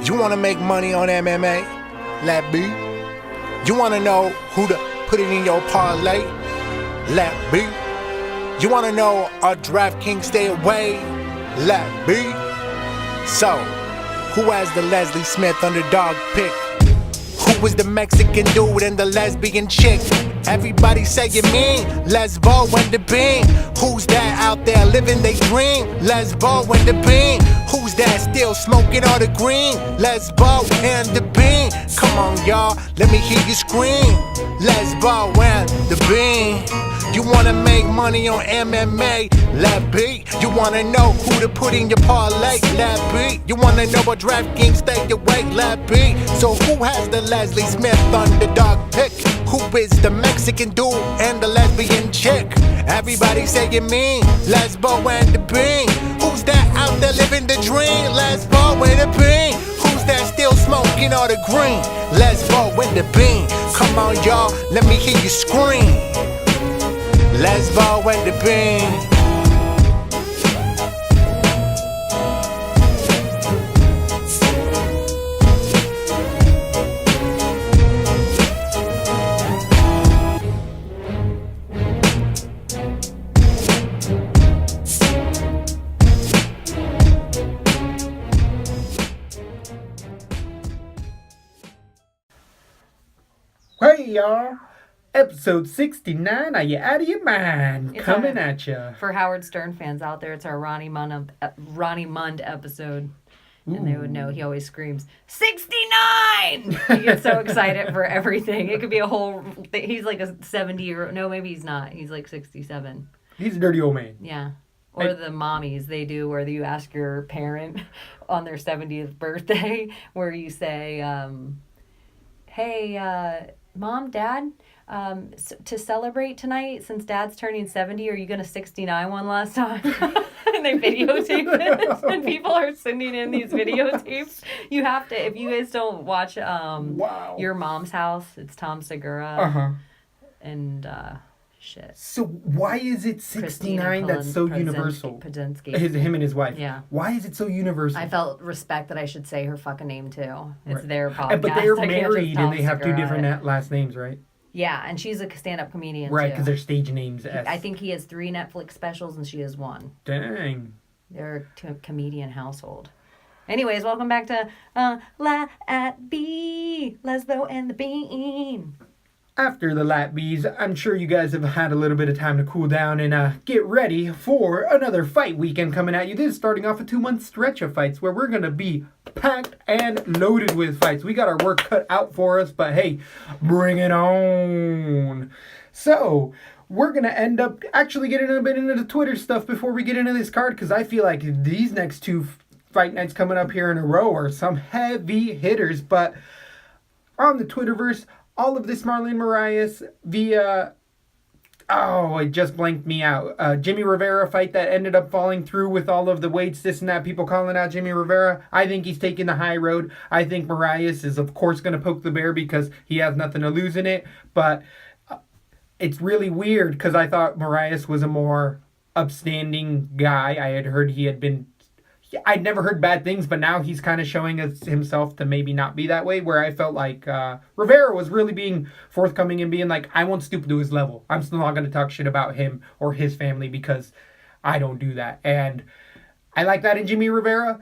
You wanna make money on MMA? LaTB. You wanna know who to put it in your parlay? LaTB. You wanna know our DraftKings stay away? LaTB. So, who has the Leslie Smith underdog pick? Who was the Mexican dude and the lesbian chick? Everybody say you mean Lesbo and the Bean. Who's that out there living they dream? Lesbo and the Bean. Who's that still smoking all the green? Lesbo and the Bean. Come on y'all, let me hear you scream. Lesbo and the Bean. You wanna make money on MMA? LaTB. You wanna know who to put in your parlay? LaTB. You wanna know what DraftKings stay awake? LaTB. So who has the Leslie Smith underdog pick? Who is the Mexican dude and the lesbian chick? Everybody say you mean Lesbo and the Bean. Who's that out there living the dream? Lesbo and the Bean. Who's that still smoking all the green? Lesbo and the Bean. Come on y'all, let me hear you scream. Lesbo and the Bean. Hey y'all, episode 69, are you out of your mind? It's Coming at ya. For Howard Stern fans out there, it's our Ronnie Mund episode. And they would know he always screams, 69! He gets so excited for everything. It could be a whole thing. He's like a 70-year-old. No, maybe he's not. He's like 67. He's a dirty old man. Yeah. Or the mommies they do where you ask your parent on their 70th birthday where you say, hey, Mom, Dad, to celebrate tonight, since Dad's turning 70, are you going to 69 one last time? And they videotape it, and people are sending in these videotapes. You have to, if you guys don't watch Your Mom's House, it's Tom Segura. Uh-huh. And, shit. So why is it 69 that's so universal? Him and his wife. Yeah. Why is it so universal? I felt respect that I should say her fucking name, too. It's their podcast. But they're I can't just married and they have two Segura different last names, right? Yeah, and she's a stand-up comedian, Right, too. because their stage names. I think he has 3 Netflix specials and she has 1. Dang. They're a comedian household. Anyways, welcome back to LaTB, Lesbo and the Bean. After the LaTBs, I'm sure you guys have had a little bit of time to cool down and get ready for another fight weekend coming at you. This is starting off a 2-month stretch of fights where we're going to be packed and loaded with fights. We got our work cut out for us, but hey, bring it on. So, we're going to end up actually getting a bit into the Twitter stuff before we get into this card, because I feel like these next 2 fight nights coming up here in a row are some heavy hitters. But on the Twitterverse, all of this Marlon Moraes via, it just blanked me out. Jimmy Rivera fight that ended up falling through with all of the weights, this and that, people calling out Jimmy Rivera. I think he's taking the high road. I think Moraes is, of course, going to poke the bear because he has nothing to lose in it. But it's really weird because I thought Moraes was a more upstanding guy. I had heard I'd never heard bad things, but now he's kind of showing himself to maybe not be that way, where I felt like Rivera was really being forthcoming and being like, I won't stoop to his level. I'm still not going to talk shit about him or his family because I don't do that. And I like that in Jimmy Rivera.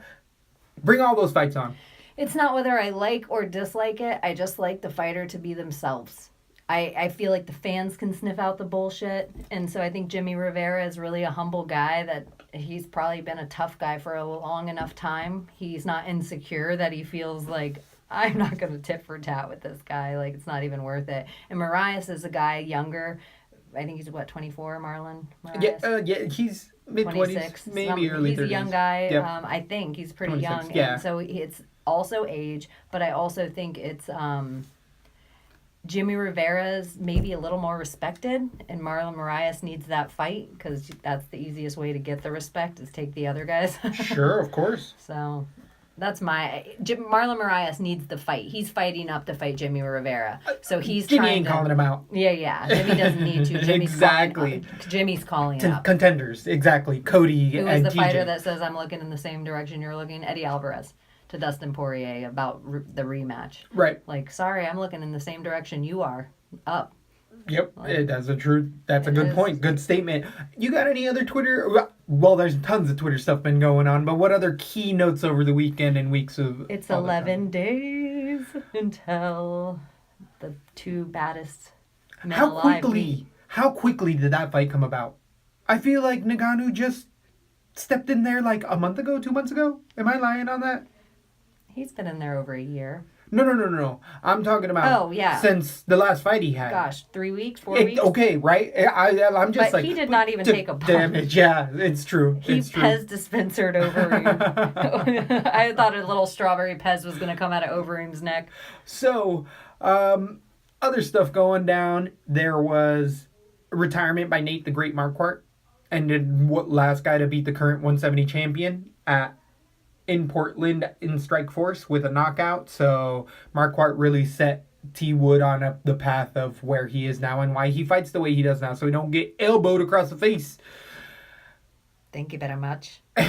Bring all those fights on. It's not whether I like or dislike it. I just like the fighter to be themselves. I feel like the fans can sniff out the bullshit. And so I think Jimmy Rivera is really a humble guy that he's probably been a tough guy for a long enough time. He's not insecure that he feels like, I'm not going to tit for tat with this guy. Like, it's not even worth it. And Moraes is a guy younger. I think he's, 24, Marlon Moraes? Yeah, he's mid-20s, maybe early 30s. He's a young guy. Yep. I think he's pretty 26, young. yeah. And so it's also age, but I also think it's Jimmy Rivera's maybe a little more respected, and Marlon Moraes needs that fight because that's the easiest way to get the respect is take the other guys. Sure, of course. So that's Marlon Moraes needs the fight. He's fighting up to fight Jimmy Rivera. So he's Jimmy trying ain't to... calling him out. Yeah. Jimmy doesn't need to. Jimmy's calling it up. Contenders, exactly. Cody Who and is the TJ. fighter that says, I'm looking in the same direction you're looking? Eddie Alvarez. to Dustin Poirier about the rematch. Right. Like, sorry, I'm looking in the same direction you are. Up. Yep, that's a good is. point. Good statement. You got any other Twitter? Well, there's tons of Twitter stuff been going on, but what other keynotes over the weekend and weeks of? It's 11 days until the two baddest men alive meet. How quickly did that fight come about? I feel like Ngannou just stepped in there like a month ago, 2 months ago. Am I lying on that? He's been in there over a year. No. I'm talking about since the last fight he had. Gosh, 3 weeks, 4 weeks? Okay, right? I'm just but he did not even take a punch. Damage, yeah, it's true. He Pez dispensered Overeem. I thought a little strawberry Pez was going to come out of Overeem's neck. So, other stuff going down. There was retirement by Nate the Great Marquardt. And then last guy to beat the current 170 champion in Portland in Strikeforce with a knockout. So Marquardt really set T. Wood on the path of where he is now and why he fights the way he does now, so he don't get elbowed across the face. Thank you very much. I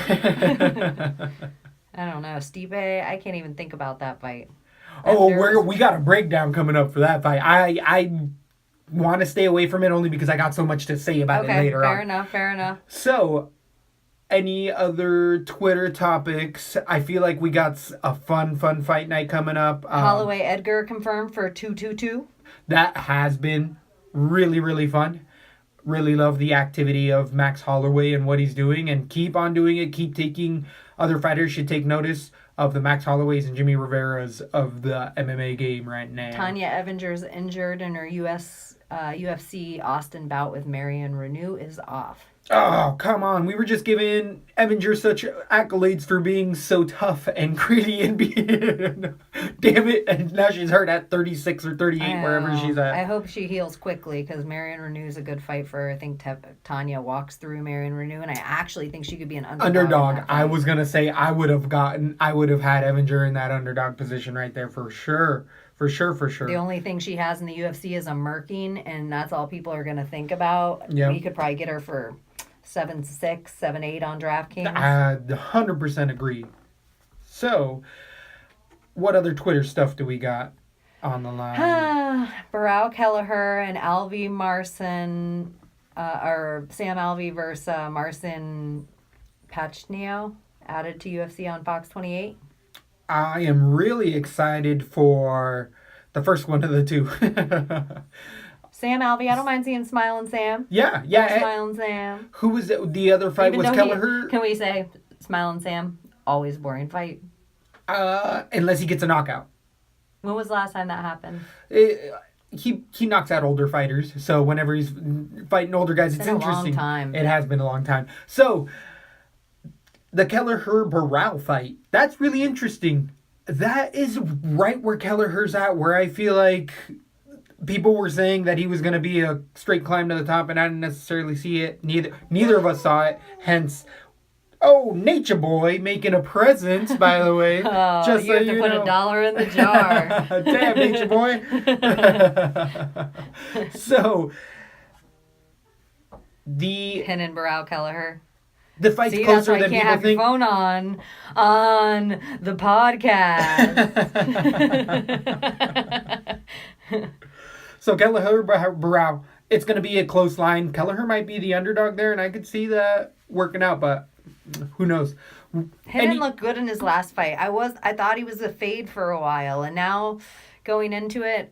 don't know. Stipe, I can't even think about that fight. We got a breakdown coming up for that fight. I want to stay away from it only because I got so much to say about it later on. Fair enough. So, any other Twitter topics? I feel like we got a fun fight night coming up. Holloway Edgar confirmed for 222. That has been really, really fun. Really love the activity of Max Holloway and what he's doing, and keep on doing it. Keep taking, other fighters should take notice of the Max Holloways and Jimmy Rivera's of the MMA game right now. Tanya Evinger's injured, and her UFC Austin bout with Marion Renew is off. Oh, come on. We were just giving Evinger such accolades for being so tough and gritty and being... Damn it. And now she's hurt at 36 or 38, wherever she's at. I hope she heals quickly, because Marion Renew is a good fight for her. I think Tanya walks through Marion Renew, and I actually think she could be an underdog. I was going to say I would have had Evinger in that underdog position right there for sure. For sure. The only thing she has in the UFC is a Merkin, and that's all people are going to think about. Yep. We could probably get her for 7-6, 7-8 on DraftKings. I 100% agree. So, what other Twitter stuff do we got on the line? Barao Kelleher and Alvey Marcin, or Sam Alvey versus Marcin Pachnio, added to UFC on Fox 28. I am really excited for the first one of the two. Sam Alvey, I don't mind seeing Smiling Sam. Yeah. Smiling Sam. Who was it? The other fight was Kelleher? Can we say Smiling Sam? Always boring fight. Unless he gets a knockout. When was the last time that happened? He knocks out older fighters. So whenever he's fighting older guys, it's interesting. It's been a long time. It has been a long time. So the Kelleher-Barao fight, that's really interesting. That is right where Kelleher's at, where I feel like people were saying that he was going to be a straight climb to the top, and I didn't necessarily see it. Neither of us saw it. Hence, Nature Boy making a present, by the way. Just you have to put $1 in the jar. Damn, Nature Boy. So, Heathen Barao Kelleher. The fight's closer than people think. You can't have your phone on the podcast. So Kelleher-Barao, it's going to be a close line. Kelleher might be the underdog there, and I could see that working out, but who knows? Heathen looked good in his last fight. I thought he was a fade for a while, and now going into it,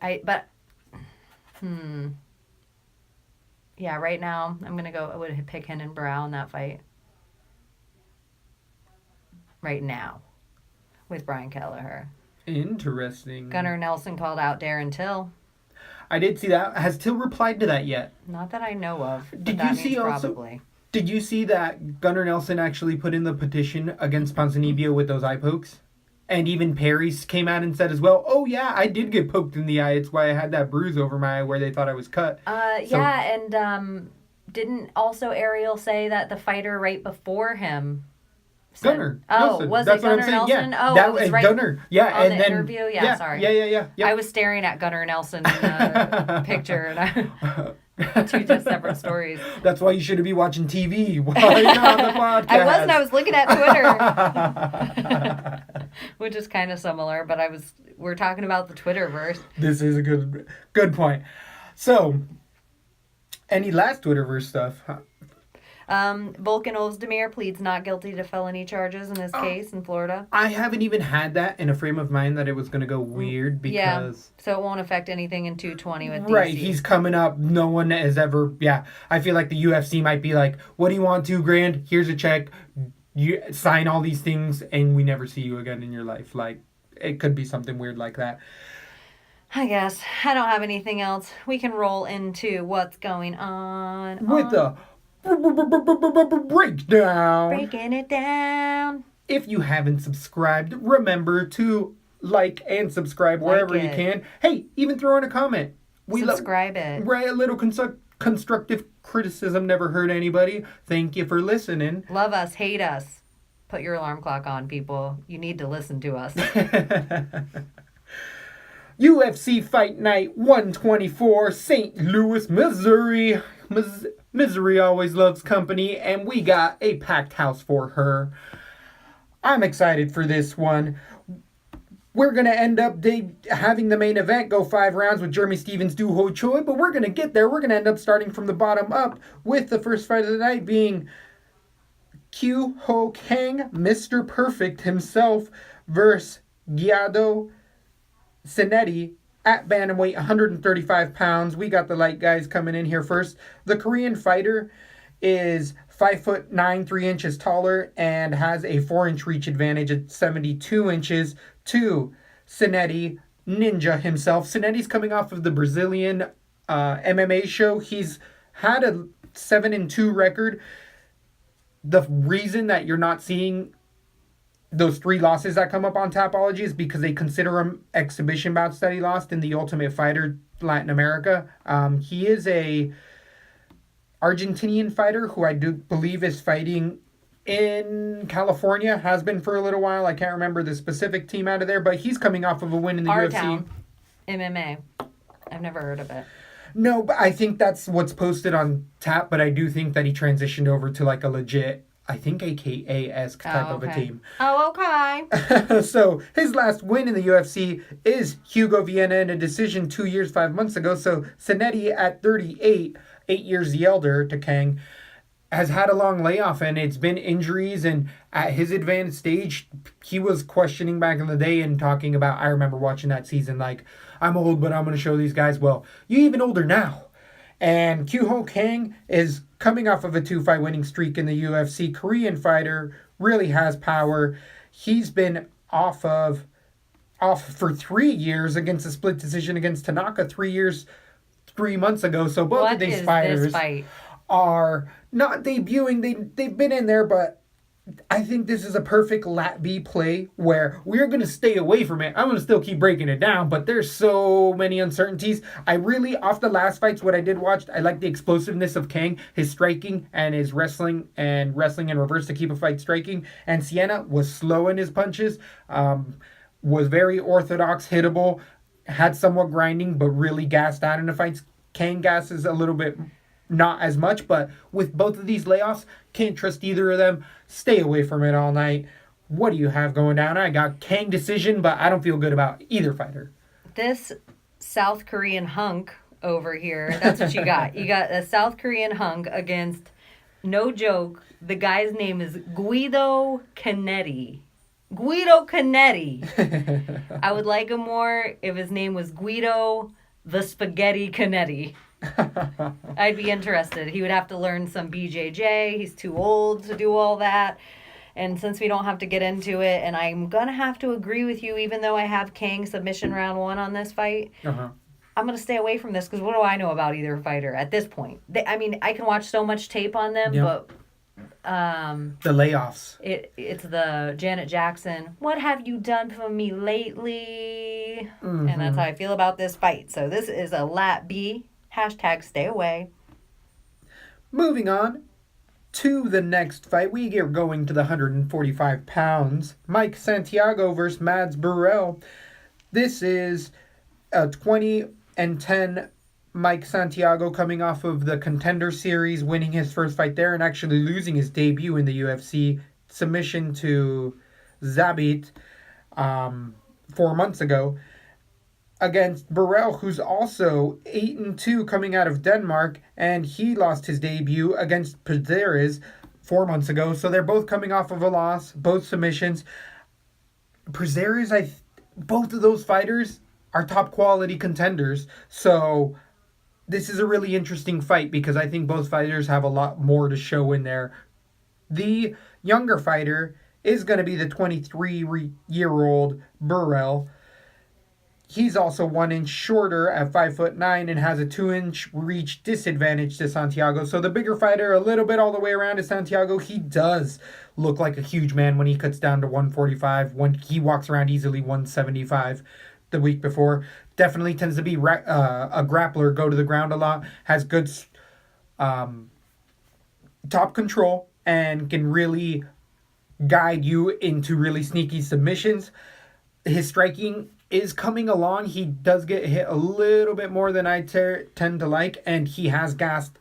yeah, right now I would pick Heathen Barao in that fight. Right now, with Brian Kelleher. Interesting. Gunnar Nelson called out Darren Till. I did see that. Has Till replied to that yet? Not that I know of. Did you see also? Probably. Did you see that Gunnar Nelson actually put in the petition against Ponzinibbio with those eye pokes? And even Perry's came out and said as well, oh yeah, I did get poked in the eye. It's why I had that bruise over my eye where they thought I was cut. Yeah, and didn't also Ariel say that the fighter right before him... Gunnar. Nelson. Was That's it Gunnar Nelson? Yeah. Oh, it was right Gunnar. Yeah, on and the then, interview? Yeah, sorry. Yeah. I was staring at Gunnar Nelson picture. And Two just separate stories. That's why you shouldn't be watching TV while you're on the podcast. I wasn't. I was looking at Twitter, which is kind of similar. But we're talking about the Twitterverse. This is a good point. So, any last Twitterverse stuff? Volkan Ozdemir pleads not guilty to felony charges in his case in Florida. I haven't even had that in a frame of mind that it was going to go weird because... Yeah, so it won't affect anything in 220 with DC. Right, he's coming up. No one has ever... Yeah, I feel like the UFC might be like, what do you want, $2,000? Here's a check. You sign all these things and we never see you again in your life. Like, it could be something weird like that. I guess. I don't have anything else. We can roll into what's going on. With the... breakdown. Breaking it down. If you haven't subscribed, remember to like and subscribe wherever you can. Hey, even throw in a comment. Subscribe it. Right, a little constructive criticism never hurt anybody. Thank you for listening. Love us, hate us. Put your alarm clock on, people. You need to listen to us. UFC Fight Night 124, St. Louis, Missouri. Misery always loves company, and we got a packed house for her. I'm excited for this one. We're going to end up having the main event go 5 rounds with Jeremy Stevens, Do Ho Choi, but we're going to get there. We're going to end up starting from the bottom up with the first fight of the night being Kyu Ho Kang, Mr. Perfect himself, versus Guido Cinetti at bantamweight, 135 pounds. We got the light guys coming in here first. The Korean fighter is 5'9", 3 inches taller, and has a 4-inch reach advantage at 72 inches to Cinetti, Ninja himself. Cinetti's coming off of the Brazilian MMA show. He's had a 7-2 record. The reason that you're not seeing those 3 losses that come up on Tapology is because they consider him exhibition bouts that he lost in the Ultimate Fighter Latin America. He is a Argentinian fighter who I do believe is fighting in California, has been for a little while. I can't remember the specific team out of there, but he's coming off of a win in the UFC. Town MMA. I've never heard of it. No, but I think that's what's posted on Tap, but I do think that he transitioned over to like a legit, I think AKA-esque type of a team. Oh, okay. So his last win in the UFC is Hugo Vienna in a decision 2 years, 5 months ago. So Cinetti at 38, 8 years the elder to Kang, has had a long layoff, and it's been injuries. And at his advanced stage, he was questioning back in the day and talking about, I remember watching that season, like, I'm old, but I'm going to show these guys, well, you're even older now. And Kyu Ho Kang is coming off of a 2-fight winning streak in the UFC. Korean fighter, really has power. He's been off for 3 years against a split decision against Tanaka 3 months ago. So both of these fighters are not debuting. They've been in there, but I think this is a perfect LaTB play where we're going to stay away from it. I'm going to still keep breaking it down, but there's so many uncertainties. I really, off the last fights, what I did watch, I like the explosiveness of Kang, his striking and his wrestling in reverse to keep a fight striking. And Sienna was slow in his punches, was very orthodox, hittable, had somewhat grinding, but really gassed out in the fights. Kang gasses a little bit, not as much, but with both of these layoffs, can't trust either of them. Stay away from it all night. What do you have going down? I got Kang decision, but I don't feel good about either fighter. This South Korean hunk over here, that's what you got. You got a South Korean hunk against, no joke, the guy's name is Guido Canetti. Guido Canetti. I would like him more if his name was Guido the Spaghetti Canetti. I'd be interested. He would have to learn some BJJ. He's too old to do all that. And since we don't have to get into it, and I'm going to have to agree with you, even though I have Kang submission round 1 on this fight, I'm going to stay away from this because what do I know about either fighter at this point? I can watch so much tape on them, but... the layoffs. It's the Janet Jackson, what have you done for me lately? And that's how I feel about this fight. So this is a LaTB. #stay away. Moving on to the next fight, we get going to the 145 pounds. Mike Santiago versus Mads Burrell. This is a 20-10 Mike Santiago coming off of the Contender Series, winning his first fight there and actually losing his debut in the UFC submission to Zabit 4 months ago, against Burrell, who's also 8-2 coming out of Denmark, and he lost his debut against Pereira 4 months ago. So they're both coming off of a loss, both submissions. Pereira, both of those fighters are top quality contenders. So this is a really interesting fight because I think both fighters have a lot more to show in there. The younger fighter is going to be the 23-year-old Burrell. He's also 1 inch shorter at 5'9" and has a 2-inch reach disadvantage to Santiago. So the bigger fighter, a little bit all the way around to Santiago. He does look like a huge man when he cuts down to 145. When he walks around easily 175 the week before. Definitely tends to be a grappler, go to the ground a lot. Has good top control and can really guide you into really sneaky submissions. His striking is coming along. He does get hit a little bit more than I tend to like, and he has gassed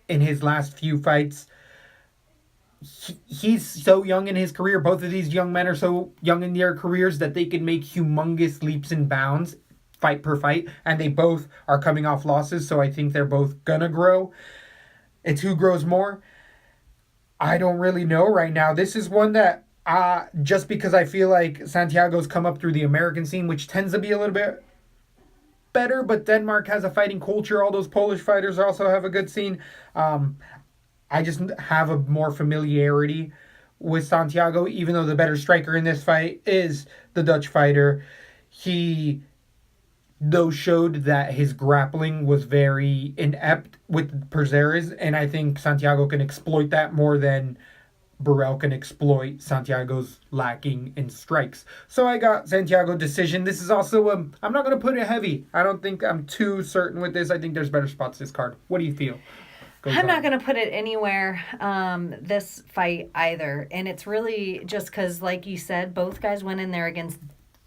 in his last few fights. He's so young in his career. Both of these young men are so young in their careers that they can make humongous leaps and bounds fight per fight, and they both are coming off losses, so I think they're both gonna grow. It's who grows more. I don't really know right now. This is one that just because I feel like Santiago's come up through the American scene, which tends to be a little bit better, but Denmark has a fighting culture. All those Polish fighters also have a good scene. I just have a more familiarity with Santiago, even though the better striker in this fight is the Dutch fighter. He, though, showed that his grappling was very inept with Pereira's, and I think Santiago can exploit that more than Burrell can exploit Santiago's lacking in strikes. So I got Santiago decision. This is also I'm not going to put it heavy. I don't think I'm too certain with this. I think there's better spots this card. What do you feel? I'm not going to put it anywhere, this fight either. And it's really just because, like you said, both guys went in there against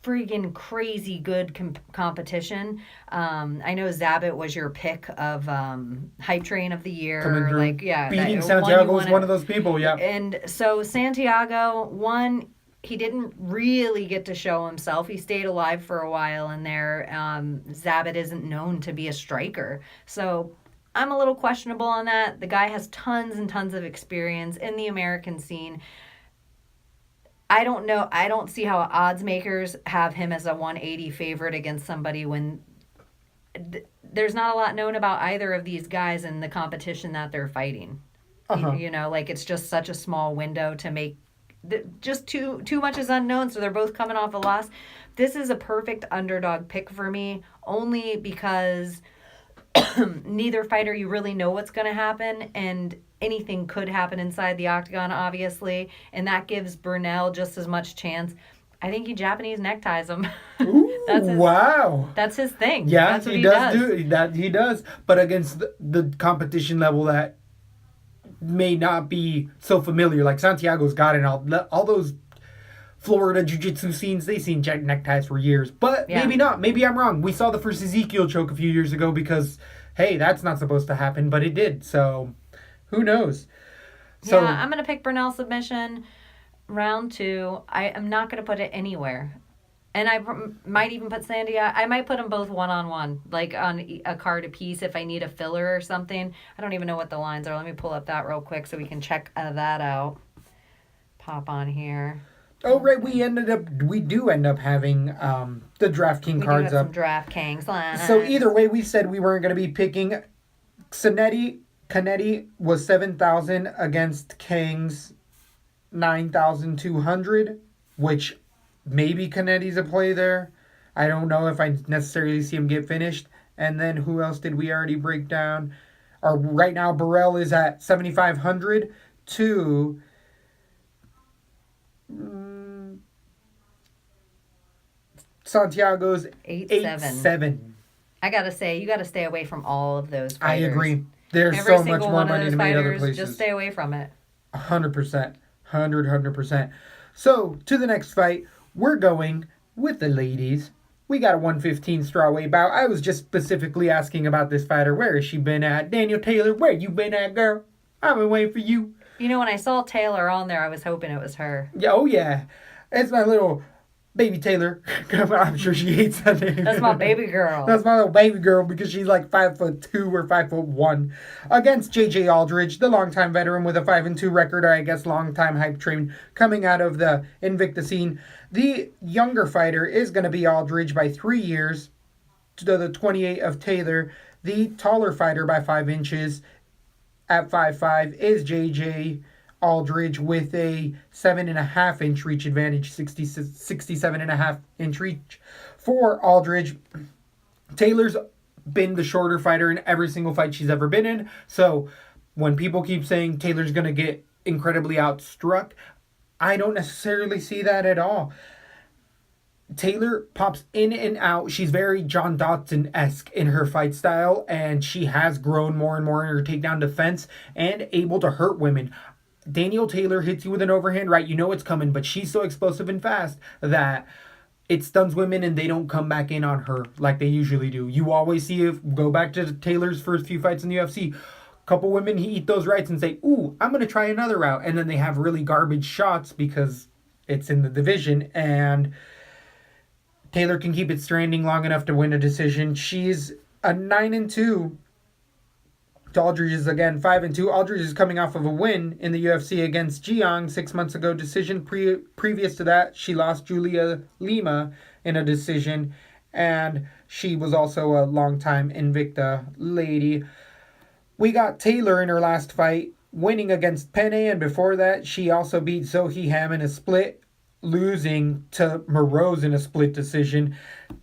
freaking crazy good competition. I know Zabit was your pick of Hype Train of the Year. Like, yeah, beating Santiago was one of those people, yeah. And so Santiago, he didn't really get to show himself. He stayed alive for a while in there. Zabit isn't known to be a striker. So I'm a little questionable on that. The guy has tons and tons of experience in the American scene. I don't know. I don't see how odds makers have him as a 180 favorite against somebody when there's not a lot known about either of these guys in the competition that they're fighting. You know, like it's just such a small window to make. Just too much is unknown, so they're both coming off a loss. This is a perfect underdog pick for me, only because neither fighter you really know what's going to happen, and anything could happen inside the octagon, obviously, and that gives Burnell just as much chance. I think he Japanese neckties him. Ooh, wow. That's his thing. Yeah, that's what he does do that. He does, but against the competition level that may not be so familiar, like Santiago's got it. All those Florida jiu-jitsu scenes, they've seen neckties for years. But maybe not. Maybe I'm wrong. We saw the first Ezekiel choke a few years ago because, hey, that's not supposed to happen, but it did. So, who knows? So, yeah, I'm going to pick Burnell submission, round 2. I am not going to put it anywhere. And I might even put Santiago. I might put them both one-on-one, like on a card apiece if I need a filler or something. I don't even know what the lines are. Let me pull up that real quick so we can check that out. Pop on here. Oh, right. We do end up having the DraftKings cards up. Some DraftKings. So either way, we said we weren't going to be picking. Canetti was 7,000 against Kang's 9,200, which maybe Canetti's a play there. I don't know if I necessarily see him get finished. And then who else did we already break down? Right now, Burrell is at 7,500 to Santiago's 8-7. I gotta say, you gotta stay away from all of those fighters. I agree. There's so much more money to make other places. Just stay away from it. 100%. 100%. So, to the next fight, we're going with the ladies. we got a 115 strawweight bout. I was just specifically asking about this fighter. Where has she been at? Daniel Taylor, where you been at, girl? I've been waiting for you. You know, when I saw Taylor on there, I was hoping it was her. Yeah, oh yeah. It's my little baby Taylor. I'm sure she hates that name. That's my baby girl. That's my little baby girl because she's like 5'2" or 5'1". Against JJ Aldridge, the longtime veteran with a 5-2 record, or I guess longtime hype train coming out of the Invicta scene. The younger fighter is going to be Aldridge by 3 years to the 28 of Taylor. The taller fighter by 5 inches at 5'5" is JJ Aldridge with a 7.5 inch reach advantage, 67.5 inch reach for Aldridge. Taylor's been the shorter fighter in every single fight she's ever been in. So when people keep saying Taylor's going to get incredibly outstruck, I don't necessarily see that at all. Taylor pops in and out. She's very John Dodson-esque in her fight style, and she has grown more and more in her takedown defense and able to hurt women. Daniel Taylor hits you with an overhand right, you know it's coming, but she's so explosive and fast that it stuns women and they don't come back in on her like they usually do. You always see, if go back to Taylor's first few fights in the UFC, a couple women eat those rights and say, ooh, I'm going to try another route. And then they have really garbage shots because it's in the division, and Taylor can keep it standing long enough to win a decision. She's a 9-2. Aldridge is again 5-2. Aldridge is coming off of a win in the UFC against Jiang 6 months ago. Decision. Previous to that, she lost Julia Lima in a decision, and she was also a longtime Invicta lady. We got Taylor in her last fight, winning against Penne, and before that, she also beat Zoe Ham in a split, losing to Morose in a split decision.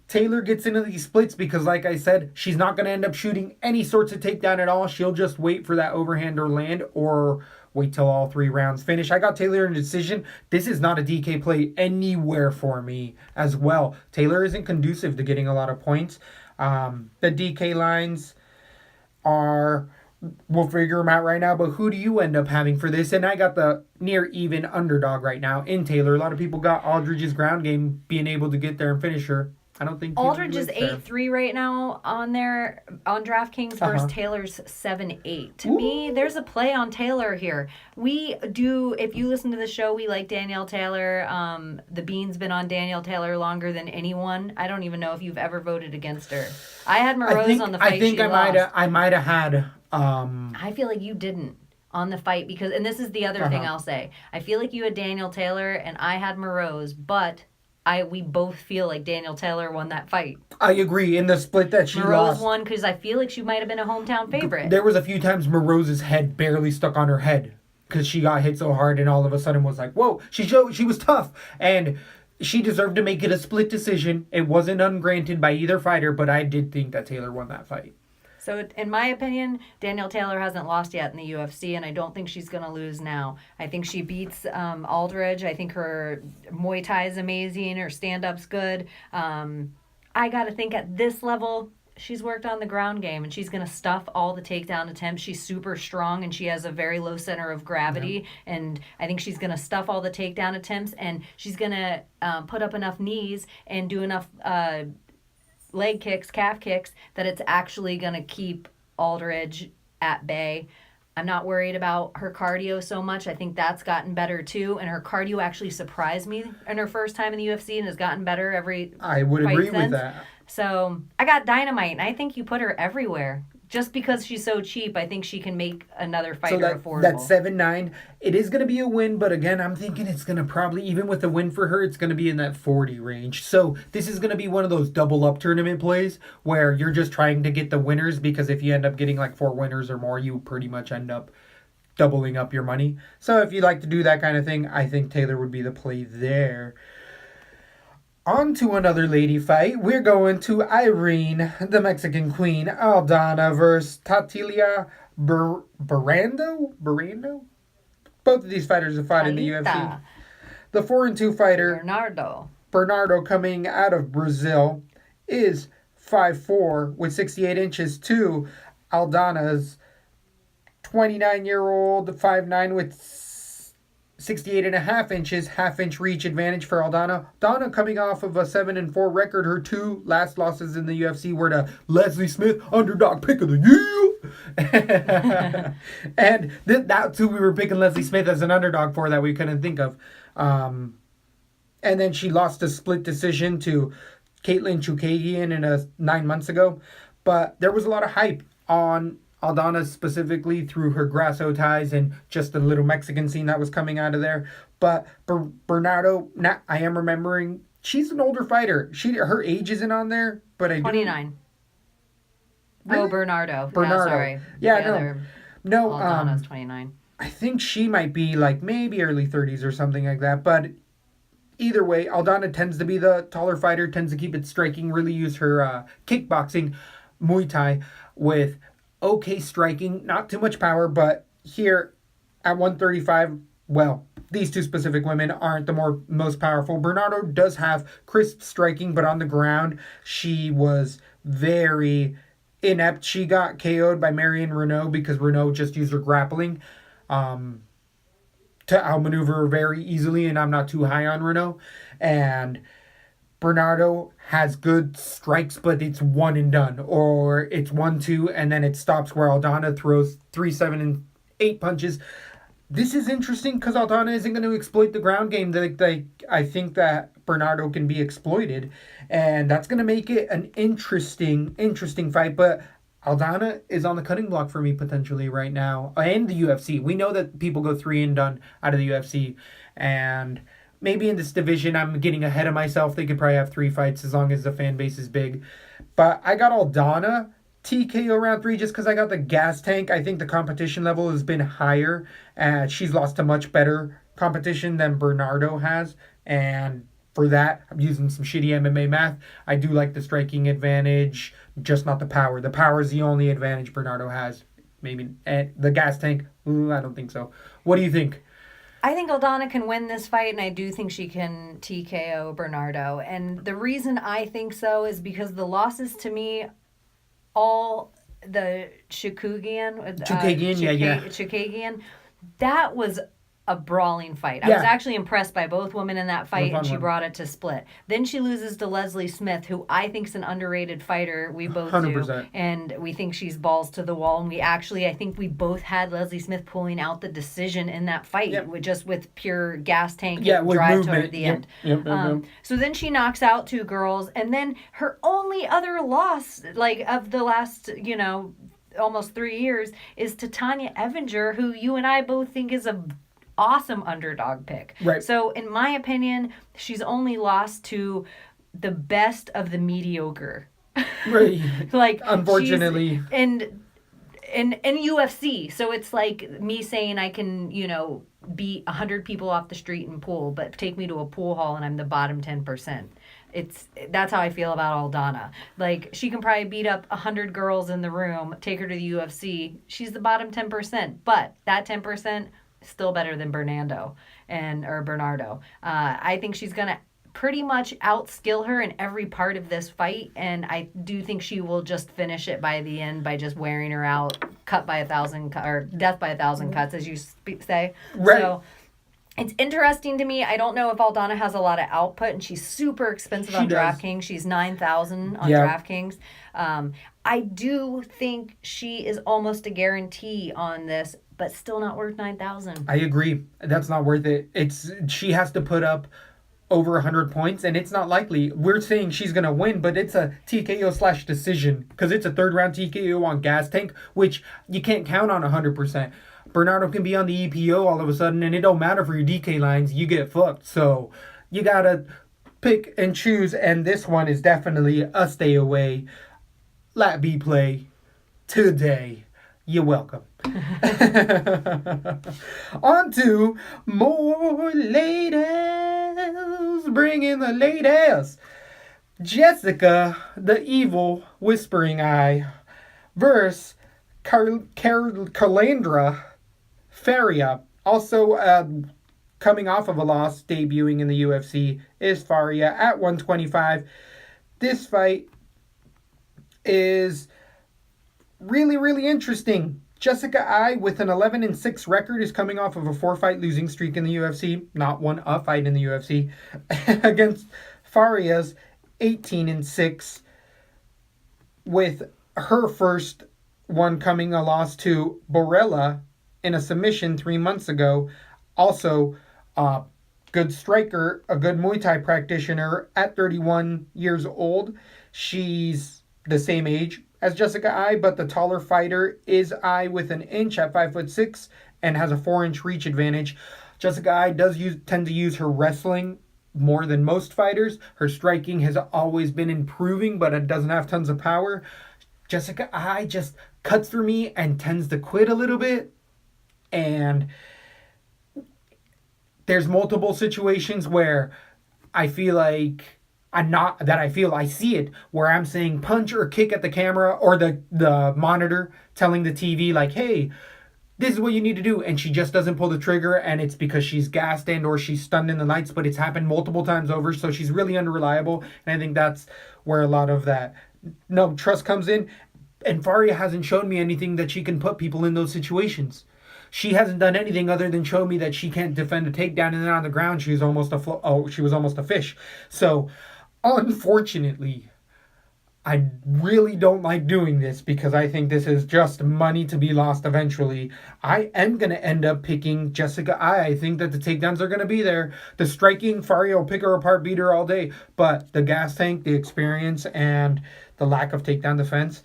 Taylor gets into these splits because, like I said, she's not going to end up shooting any sorts of takedown at all. She'll just wait for that overhand or land, or wait till all 3 rounds finish. I got Taylor in a decision. This is not a DK play anywhere for me as well. Taylor isn't conducive to getting a lot of points. The DK lines are, we'll figure them out right now, but who do you end up having for this? And I got the near even underdog right now in Taylor. A lot of people got Aldridge's ground game being able to get there and finish her. I don't think Aldridge is 8-3 right now on there on DraftKings versus Taylor's 7-8. To me, there's a play on Taylor here. We do, if you listen to the show, we like Danielle Taylor. The Bean's been on Danielle Taylor longer than anyone. I don't even know if you've ever voted against her. I had Morose on the fight. I might have had. I feel like you didn't on the fight because, and this is the other thing I'll say. I feel like you had Danielle Taylor and I had Morose, but we both feel like Danielle Taylor won that fight. I agree. In the split that she lost, Morose won because I feel like she might have been a hometown favorite. There was a few times Morose's head barely stuck on her head because she got hit so hard and all of a sudden was like, whoa, she was tough. And she deserved to make it a split decision. It wasn't ungranted by either fighter, but I did think that Taylor won that fight. So, in my opinion, Danielle Taylor hasn't lost yet in the UFC, and I don't think she's going to lose now. I think she beats Aldridge. I think her Muay Thai is amazing. Her stand-up's good. I got to think at this level, she's worked on the ground game, and she's going to stuff all the takedown attempts. She's super strong, and she has a very low center of gravity, and I think she's going to stuff all the takedown attempts, and she's going to put up enough knees and do enough leg kicks, calf kicks, that it's actually going to keep Aldridge at bay. I'm not worried about her cardio so much. I think that's gotten better too, and her cardio actually surprised me in her first time in the UFC and has gotten better every I would fight agree since. with that. So I got Dynamite, and I think you put her everywhere. Just because she's so cheap, I think she can make another fighter affordable. That 7-9, it is going to be a win, but again, I'm thinking it's going to probably, even with a win for her, it's going to be in that 40 range. So this is going to be one of those double up tournament plays where you're just trying to get the winners, because if you end up getting like 4 winners or more, you pretty much end up doubling up your money. So if you like to do that kind of thing, I think Taylor would be the play there. On to another lady fight. We're going to Irene, the Mexican Queen, Aldana versus Tatilia Barrando? Both of these fighters have fought in the UFC. The 4-2 fighter, Bernardo, coming out of Brazil, is 5'4" with 68 inches to Aldana's 29-year-old 5'9" with 68.5 inches, half-inch reach advantage for Aldana. Donna coming off of a 7-4 record. Her 2 last losses in the UFC were to Leslie Smith, underdog pick of the year. And that's who we were picking Leslie Smith as an underdog for that we couldn't think of. And then she lost a split decision to Caitlin Chukagian 9 months ago. But there was a lot of hype on Aldana specifically through her Grasso ties and just the little Mexican scene that was coming out of there. But Bernardo, I am remembering, she's an older fighter. Her age isn't on there, but 29. Really? Oh, Bernardo. Bernardo. Yeah, sorry. Yeah, no. Aldana's 29. I think she might be like maybe early 30s or something like that. But either way, Aldana tends to be the taller fighter, tends to keep it striking, really use her kickboxing, Muay Thai with okay striking, not too much power, but here at 135, well, these two specific women aren't the most powerful. Bernardo does have crisp striking, but on the ground, she was very inept. She got KO'd by Marion Renault because Renault just used her grappling to outmaneuver her very easily, and I'm not too high on Renault. And Bernardo has good strikes, but it's one and done, or it's 1-2, and then it stops where Aldana throws 3, 7, and 8 punches. This is interesting because Aldana isn't going to exploit the ground game. I think that Bernardo can be exploited, and that's going to make it an interesting fight. But Aldana is on the cutting block for me potentially right now, and the UFC. We know that people go 3 and done out of the UFC, and maybe in this division, I'm getting ahead of myself. They could probably have 3 fights as long as the fan base is big. But I got Aldana TKO round 3 just because I got the gas tank. I think the competition level has been higher. She's lost to much better competition than Bernardo has. And for that, I'm using some shitty MMA math. I do like the striking advantage, just not the power. The power is the only advantage Bernardo has. Maybe the gas tank, I don't think so. What do you think? I think Aldana can win this fight, and I do think she can TKO Bernardo. And the reason I think so is because the losses to me, all the Chukagian, that was a brawling fight. I was actually impressed by both women in that fight, and she brought it to split. Then she loses to Leslie Smith, who I think is an underrated fighter. We both 100%. Do. And we think she's balls to the wall. And I think we both had Leslie Smith pulling out the decision in that fight, with pure gas tank and drive toward the end. So then she knocks out 2 girls. And then her only other loss, of the last, almost 3 years, is to Tanya Evinger, who you and I both think is a awesome underdog pick. Right. So in my opinion, she's only lost to the best of the mediocre. Right. Unfortunately. And UFC. So it's like me saying I can, beat 100 people off the street in pool, but take me to a pool hall and I'm the bottom 10%. That's how I feel about Aldana. She can probably beat up 100 girls in the room, take her to the UFC. She's the bottom 10%, but that 10% still better than Bernardo. I think she's going to pretty much outskill her in every part of this fight, and I do think she will just finish it by the end by just wearing her out, death by 1,000 cuts, as you say. Right. So it's interesting to me. I don't know if Aldana has a lot of output, and she's super expensive on DraftKings. She's $9,000 on DraftKings. I do think she is almost a guarantee on this, but still not worth $9,000. I agree. That's not worth it. She has to put up over 100 points, and it's not likely. We're saying she's going to win, but it's a TKO/decision because it's a 3rd-round TKO on gas tank, which you can't count on 100%. Bernardo can be on the EPO all of a sudden, and it don't matter for your DK lines. You get fucked. So you got to pick and choose, and this one is definitely a stay away. LaTB play today. You're welcome. On to more ladies. Bring in the ladies. Jessica, the evil whispering eye, versus Calandra Faria. Also coming off of a loss, debuting in the UFC, is Faria at 125. This fight is really, really interesting. Jessica Ai, with an 11-6 record, is coming off of a 4-fight losing streak in the UFC. Not won a fight in the UFC. Against Farias, 18-6. With her first one coming a loss to Borella in a submission 3 months ago. Also, good striker, a good Muay Thai practitioner at 31 years old. She's the same age as Jessica Ai, but the taller fighter is Ai with an inch at 5'6" and has a 4-inch reach advantage. Jessica Ai does tend to use her wrestling more than most fighters. Her striking has always been improving, but it doesn't have tons of power. Jessica Ai just cuts through me and tends to quit a little bit. And there's multiple situations where I feel like I see it, where I'm saying punch or kick at the camera or the monitor telling the TV like, hey, this is what you need to do, and she just doesn't pull the trigger, and it's because she's gassed and or she's stunned in the lights, but it's happened multiple times over, so she's really unreliable, and I think that's where a lot of that no trust comes in. And Faria hasn't shown me anything that she can put people in those situations. She hasn't done anything other than show me that she can't defend a takedown, and then on the ground she was almost a fish. So unfortunately, I really don't like doing this because I think this is just money to be lost eventually. I am going to end up picking Jessica Ai. I think that the takedowns are going to be there. The striking, Faria will pick her apart, beat her all day. But the gas tank, the experience, and the lack of takedown defense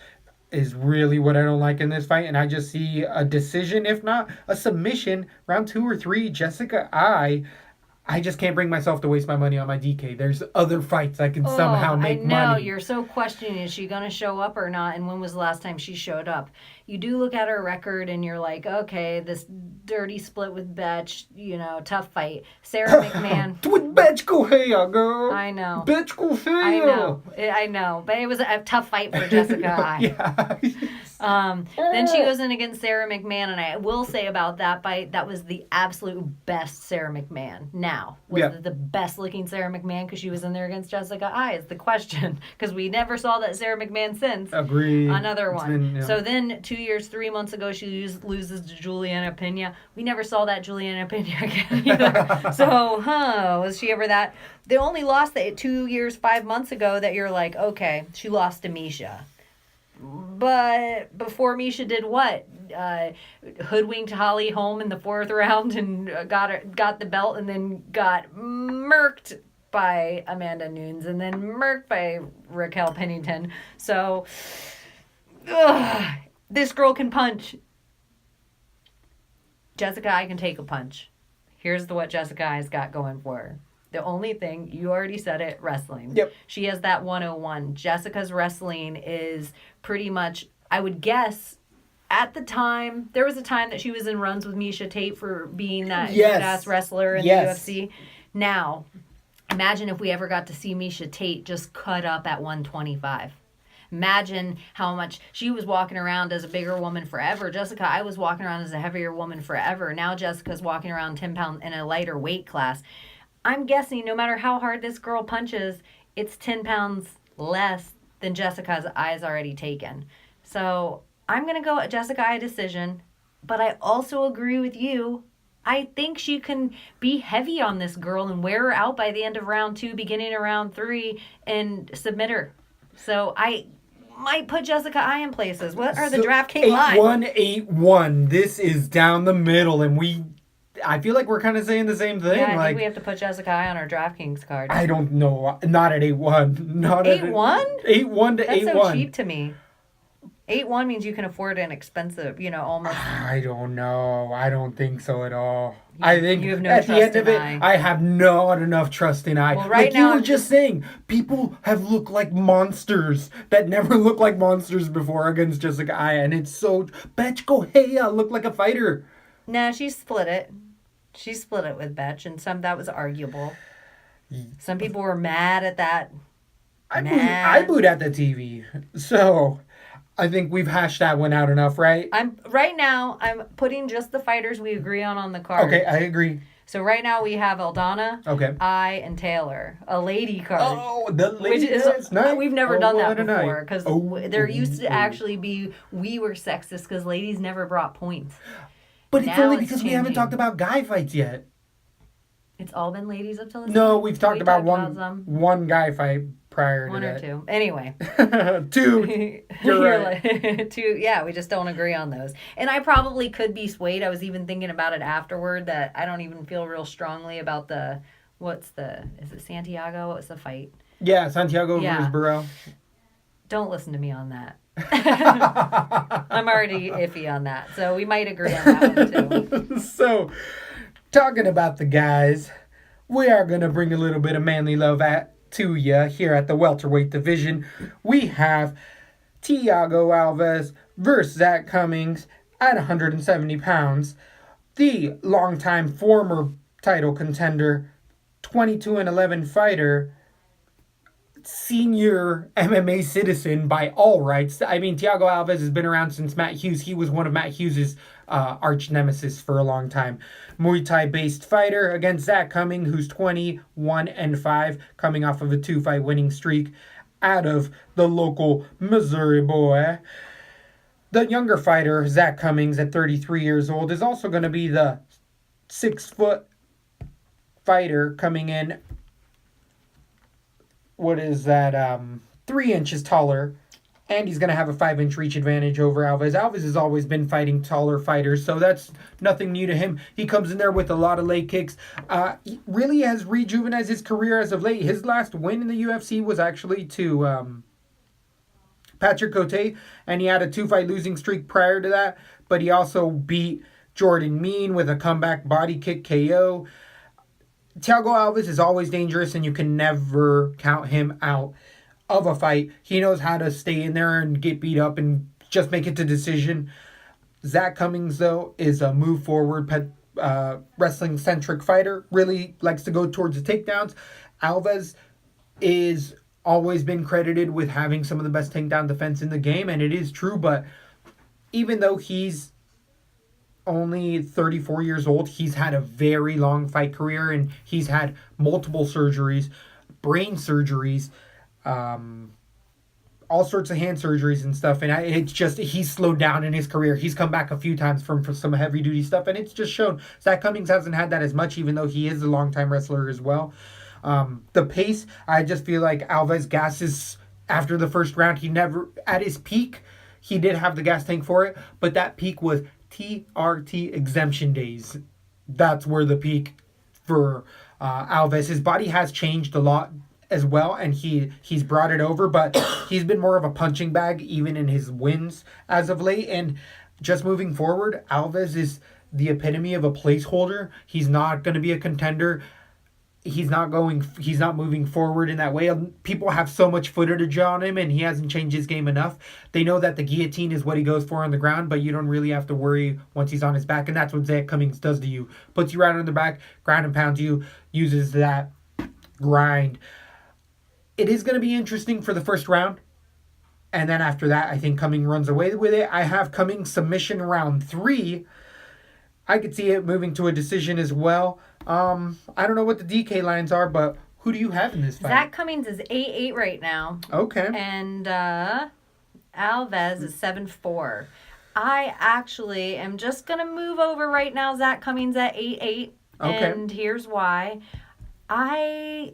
is really what I don't like in this fight. And I just see a decision, if not a submission, round 2 or 3, Jessica Ai. I just can't bring myself to waste my money on my DK. There's other fights I can somehow make money. I know, you're so questioning, is she going to show up or not? And when was the last time she showed up? You do look at her record and you're like, okay, this dirty split with Betch, tough fight. Sarah McMahon. With Betch go here, girl. I know. Betch go here. I know. But it was a tough fight for Jessica Ai. Yeah. Then she goes in against Sarah McMahon, and I will say about that fight, that was the absolute best Sarah McMahon. Now, was it the best looking Sarah McMahon because she was in there against Jessica Ai is the question, because we never saw that Sarah McMahon since. Agree. Another one. So then 3 months ago, she loses to Juliana Pena. We never saw that Juliana Pena again either. So, was she ever that? The only loss that 2 years, 5 months ago that you're like, okay, she lost to Misha. But before Misha did what? Hoodwinked Holly home in the 4th round and got the belt, and then got murked by Amanda Nunes, and then murked by Raquel Pennington. So, this girl can punch. Jessica Ai can take a punch. Here's what Jessica Ai's got going for her. The only thing, you already said it, wrestling. Yep. She has that 101. Jessica's wrestling is pretty much, I would guess, at the time, there was a time that she was in runs with Misha Tate for being that good-ass wrestler in the UFC. Now, imagine if we ever got to see Misha Tate just cut up at 125. Imagine how much she was walking around as a bigger woman forever. Jessica Ai was walking around as a heavier woman forever. Now Jessica's walking around 10 pounds in a lighter weight class. I'm guessing no matter how hard this girl punches, it's 10 pounds less than Jessica Ai's already taken. So I'm going to go Jessica Ai decision, but I also agree with you. I think she can be heavy on this girl and wear her out by the end of round 2, beginning of round 3, and submit her. So I might put Jessica Ai in places. What are the DraftKings lines? 8-1. This is down the middle, and I feel like we're kind of saying the same thing. Yeah, I think we have to put Jessica Ai on our DraftKings card. I don't know. Not at 8-1. Not 8-1? 8-1 to 8-1. That's so cheap to me. 8-1 means you can afford an expensive, almost. I don't know. I don't think so at all. I think you have no at the end of it, Ai. I have not enough trust in Ai. Well, right now, you were just saying, people have looked like monsters that never looked like monsters before against Jessica Ai, and it's so... Betch Gohea looked like a fighter. Nah, she split it. She split it with Betch, and that was arguable. Some people were mad at that. I booed at the TV. So, I think we've hashed that one out enough, right? Right now, I'm putting just the fighters we agree on the card. Okay, I agree. So right now we have Aldana, Okay. I, and Taylor. A lady card. Oh, the Which ladies is, night. we've never done that tonight. before because there used to actually be, we were sexist because ladies never brought points. But it's Now only it's because we haven't changing. talked about guy fights yet. It's all been ladies up till this No, point? we've talked We about some. one guy fight prior One to or that. two. Anyway. Two. You're right. Two. Yeah, we just don't agree on those. And I probably could be swayed. I was even thinking about it afterward that I don't even feel real strongly about is it Santiago? What's the fight? Yeah, Santiago versus Burrell. Don't listen to me on that. I'm already iffy on that. So we might agree on that one too. So, talking about the guys, we are going to bring a little bit of manly love to you here at the welterweight division. We have Thiago Alves versus Zach Cummings at 170 pounds. The longtime former title contender, 22-11 fighter, senior MMA citizen by all rights. I mean, Thiago Alves has been around since Matt Hughes. He was one of Matt Hughes' arch nemesis for a long time. Muay Thai based fighter against Zach Cummings, who's 21-5, coming off of a 2-fight winning streak out of the local Missouri boy. The younger fighter, Zach Cummings, at 33 years old, is also going to be the 6-foot fighter coming in. What is that? 3 inches taller, and he's going to have a 5-inch reach advantage over Alves. Alves has always been fighting taller fighters, so that's nothing new to him. He comes in there with a lot of leg kicks. He really has rejuvenated his career as of late. His last win in the UFC was actually to Patrick Cote, and he had a 2-fight losing streak prior to that, but he also beat Jordan Mean with a comeback body kick KO. Thiago Alves is always dangerous, and you can never count him out of a fight. He knows how to stay in there and get beat up and just make it to decision. Zach Cummings, though, is a move forward, wrestling-centric fighter. Really likes to go towards the takedowns. Alves is always been credited with having some of the best takedown defense in the game, and it is true, but even though he's only 34 years old, he's had a very long fight career, and he's had multiple surgeries, brain surgeries, all sorts of hand surgeries and stuff, and it's just, he's slowed down in his career. He's come back a few times from some heavy duty stuff, and it's just shown. Zach Cummings hasn't had that as much, even though he is a long-time wrestler as well. The pace, I just feel like Alves gasses after the first round. He never, at his peak, he did have the gas tank for it, but that peak was TRT exemption days. That's where the peak for Alves. His body has changed a lot as well, and he's brought it over, but he's been more of a punching bag even in his wins as of late. And just moving forward, Alves is the epitome of a placeholder. He's not going to be a contender. He's not moving forward in that way. People have so much footage on him, and he hasn't changed his game enough. They know that the guillotine is what he goes for on the ground, but you don't really have to worry once he's on his back, and that's what Zach Cummings does to you. Puts you right on the back, ground and pounds you, uses that grind. It is going to be interesting for the first round, and then after that, I think Cummings runs away with it. I have Cummings submission round 3. I could see it moving to a decision as well. I don't know what the DK lines are, but who do you have in this fight? Zach Cummings is 8-8 right now. Okay. And Alves is 7-4. I actually am just going to move over right now. Zach Cummings at 8-8. Okay. And here's why. I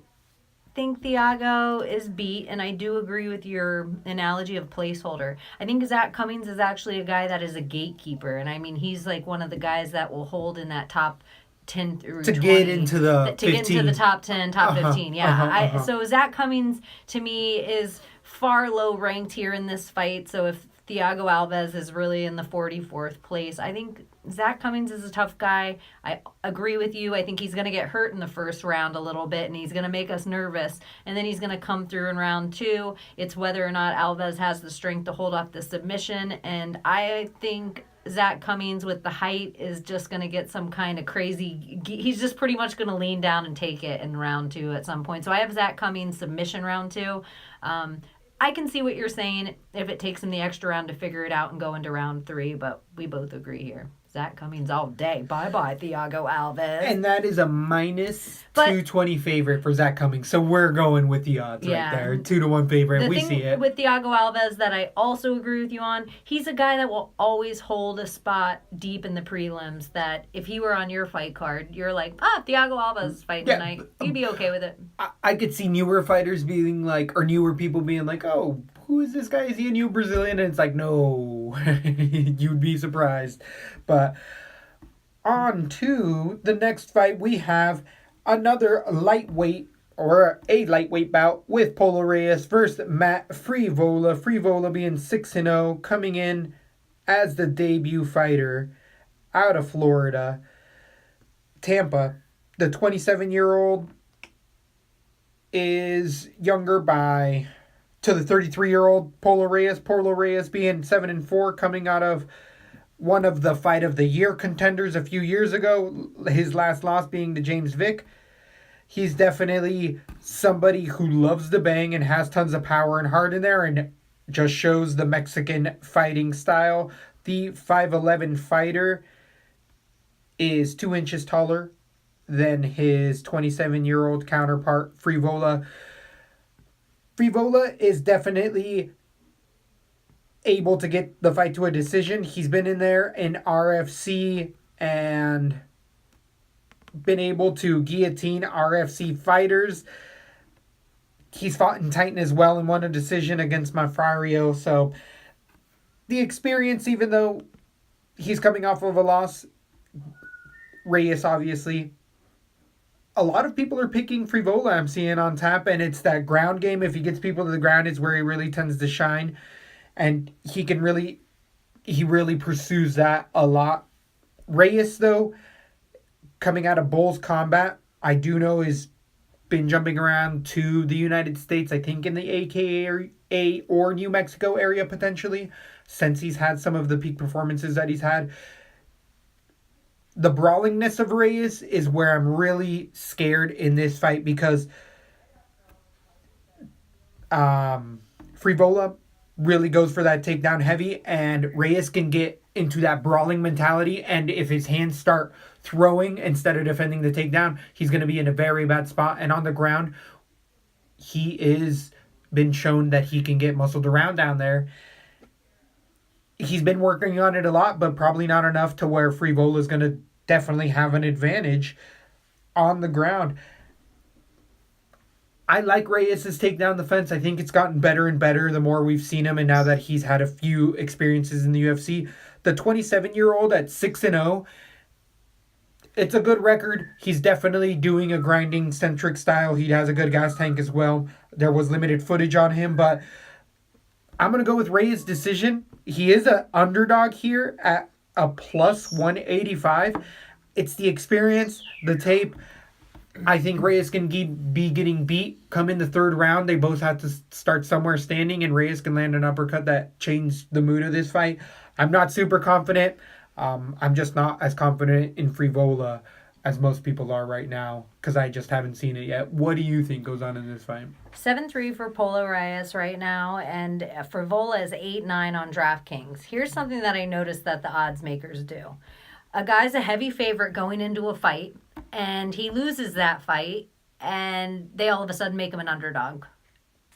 think Thiago is beat, and I do agree with your analogy of placeholder. I think Zach Cummings is actually a guy that is a gatekeeper, and I mean, he's like one of the guys that will hold in that top 10 through to 20, get into the 15. To get into the top 10, top 15. Yeah. So Zach Cummings, to me, is far low ranked here in this fight. So if Thiago Alves is really in the 44th place, I think Zach Cummings is a tough guy. I agree with you. I think he's going to get hurt in the first round a little bit, and he's going to make us nervous. And then he's going to come through in round 2. It's whether or not Alves has the strength to hold off the submission. And I think Zach Cummings with the height is just going to get some kind of crazy. He's just pretty much going to lean down and take it in round 2 at some point. So I have Zach Cummings submission round 2. I can see what you're saying if it takes him the extra round to figure it out and go into round 3, but we both agree here. Zach Cummings all day. Bye-bye, Thiago Alves. And that is a minus But- 220 favorite for Zach Cummings. So we're going with the odds right there. 2-1 favorite. The We thing see it. with Thiago Alves that I also agree with you on, he's a guy that will always hold a spot deep in the prelims that if he were on your fight card, you're like, Thiago Alves is fighting tonight. You'd be okay with it. I could see newer fighters being like, or newer people being like, oh, who is this guy? Is he a new Brazilian? And it's like, no, you'd be surprised. But on to the next fight, we have another lightweight or a lightweight bout with Polo Reyes versus Matt Frevola. Frevola being 6-0, coming in as the debut fighter out of Florida. Tampa, the 27-year-old is younger by to the 33-year-old Polo Reyes. Polo Reyes being 7-4, coming out of one of the Fight of the Year contenders a few years ago. His last loss being to James Vick. He's definitely somebody who loves the bang and has tons of power and heart in there and just shows the Mexican fighting style. The 5'11" fighter is 2 inches taller than his 27-year-old counterpart, Frevola. Frevola is definitely able to get the fight to a decision. He's been in there in RFC and been able to guillotine RFC fighters. He's fought in Titan as well and won a decision against Mafario. So the experience, even though he's coming off of a loss, Reyes obviously, a lot of people are picking Frevola, I'm seeing on tap, and it's that ground game. If he gets people to the ground, it's where he really tends to shine. And he really pursues that a lot. Reyes, though, coming out of Bulls Combat, I do know is been jumping around to the United States, I think in the AKA or New Mexico area potentially, since he's had some of the peak performances that he's had. The brawlingness of Reyes is where I'm really scared in this fight because Frevola really goes for that takedown heavy, and Reyes can get into that brawling mentality, and if his hands start throwing instead of defending the takedown, he's going to be in a very bad spot. And on the ground, he is been shown that he can get muscled around down there. He's been working on it a lot, but probably not enough to where Frevola is going to definitely have an advantage on the ground. I like Reyes' takedown defense. I think it's gotten better and better the more we've seen him, and now that he's had a few experiences in the UFC. The 27-year-old at 6-0, it's a good record. He's definitely doing a grinding-centric style. He has a good gas tank as well. There was limited footage on him, but I'm going to go with Reyes' decision. He is an underdog here at a plus 185. It's the experience, the tape. I think Reyes can be getting beat. Come in the third round, they both have to start somewhere standing, and Reyes can land an uppercut that changed the mood of this fight. I'm not super confident. I'm just not as confident in Frevola as most people are right now because I just haven't seen it yet. What do you think goes on in this fight? 7-3 for Polo Reyes right now, and Frevola is 8-9 on DraftKings. Here's something that I noticed that the odds makers do. A guy's a heavy favorite going into a fight, and he loses that fight, and they all of a sudden make him an underdog.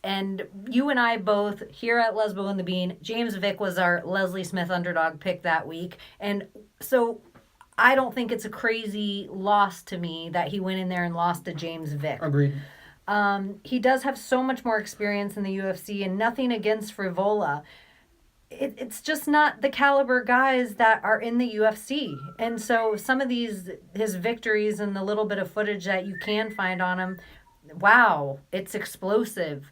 And you and I both, here at Lesbo and the Bean, James Vick was our Leslie Smith underdog pick that week. And so I don't think it's a crazy loss to me that he went in there and lost to James Vick. Agreed. He does have so much more experience in the UFC, and nothing against Frevola. It's just not the caliber guys that are in the UFC. And so some of his victories and the little bit of footage that you can find on him, wow, it's explosive.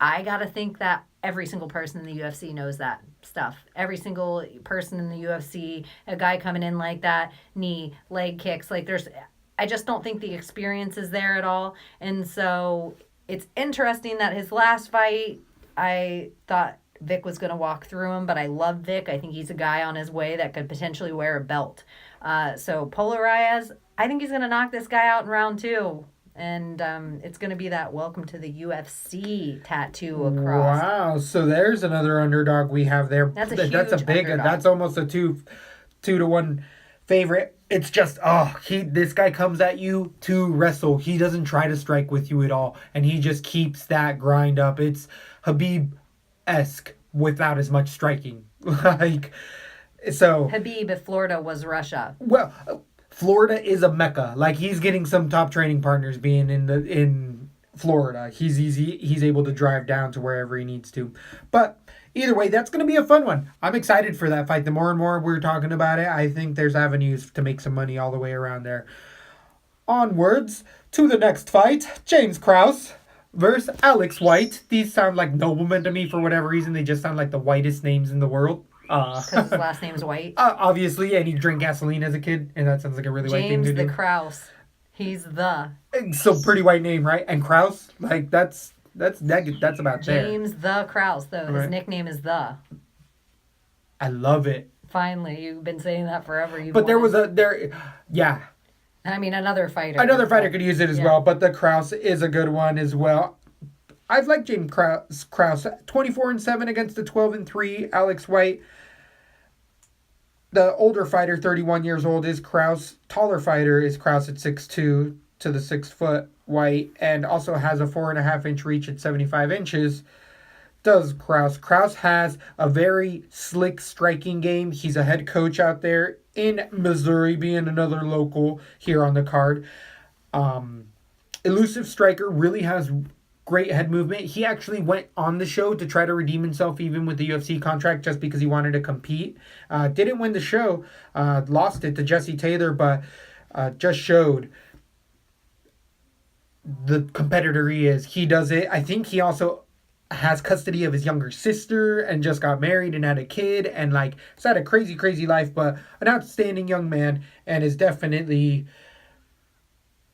I got to think that every single person in the UFC knows that stuff. Every single person in the UFC, a guy coming in like that, knee, leg kicks, I just don't think the experience is there at all. And so it's interesting that his last fight, I thought Vic was going to walk through him, but I love Vic. I think he's a guy on his way that could potentially wear a belt. So Polo Reyes, I think he's going to knock this guy out in round 2. And it's going to be that welcome to the UFC tattoo across. Wow. So there's another underdog we have there. That's a big underdog. That's almost a 2-1 favorite. It's just, this guy comes at you to wrestle. He doesn't try to strike with you at all, and he just keeps that grind up. It's Habib-esque without as much striking. Like, so Habib, if Florida was Russia. well, Florida is a mecca. Like, he's getting some top training partners being in Florida. He's able to drive down to wherever he needs to. But either way, that's going to be a fun one. I'm excited for that fight. The more and more we're talking about it, I think there's avenues to make some money all the way around there. Onwards to the next fight, James Krause versus Alex White. These sound like noblemen to me for whatever reason. They just sound like the whitest names in the world. Because his last name's White. Obviously, and he drank gasoline as a kid, and that sounds like a really white thing to do. James the Krause. He's the. So pretty white name, right? And Krause, like that's about there. James the Krause, though. His Right. nickname is the. I love it. Finally, you've been saying that forever. But there was yeah. I mean, another fighter. Another fighter could use it as well, but the Krause is a good one as well. I've liked James Krause. 24-7 against the 12-3 Alex White. The older fighter, 31 years old, is Krause. Taller fighter is Krause at 6'2" to the 6 foot White, and also has a 4.5-inch reach at 75 inches. Does Krause. Krause has a very slick striking game. He's a head coach out there in Missouri, being another local here on the card. Elusive striker, really has great head movement. He actually went on the show to try to redeem himself even with the UFC contract just because he wanted to compete. Didn't win the show, lost it to Jesse Taylor, but just showed the competitor he is. He does it. I think he also has custody of his younger sister and just got married and had a kid and like has had a crazy, crazy life, but an outstanding young man and is definitely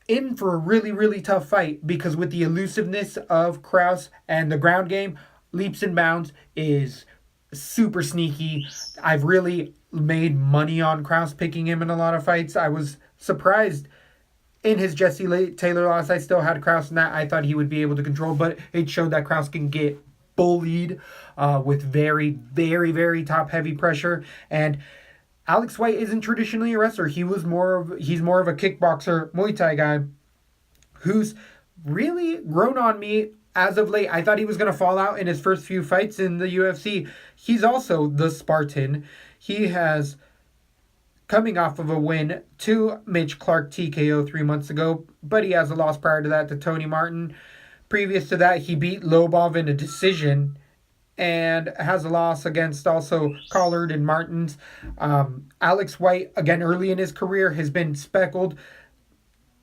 in for a really, really tough fight because with the elusiveness of Krause and the ground game, leaps and bounds is super sneaky. I've really made money on Krause picking him in a lot of fights. I was surprised in his Jesse Taylor loss. I still had Krause in that. I thought he would be able to control, but it showed that Krause can get bullied with very, very, very top heavy pressure. And Alex White isn't traditionally a wrestler. He's more of a kickboxer, Muay Thai guy who's really grown on me as of late. I thought he was going to fall out in his first few fights in the UFC. He's also the Spartan. He has coming off of a win to Mitch Clark TKO 3 months ago, but he has a loss prior to that to Tony Martin. Previous to that, he beat Lobov in a decision and has a loss against also Collard and Martins. Alex White, again, early in his career, has been speckled.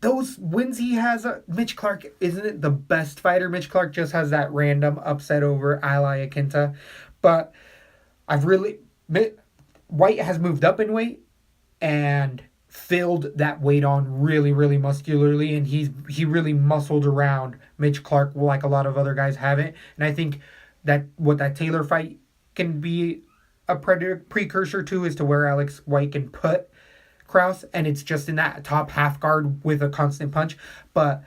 Those wins he has, Mitch Clark isn't the best fighter. Mitch Clark just has that random upset over Ali Akinta. But White has moved up in weight and filled that weight on really, really muscularly. And he really muscled around Mitch Clark like a lot of other guys haven't. And I think that what that Taylor fight can be a precursor to is to where Alex White can put Krause, and it's just in that top half guard with a constant punch. But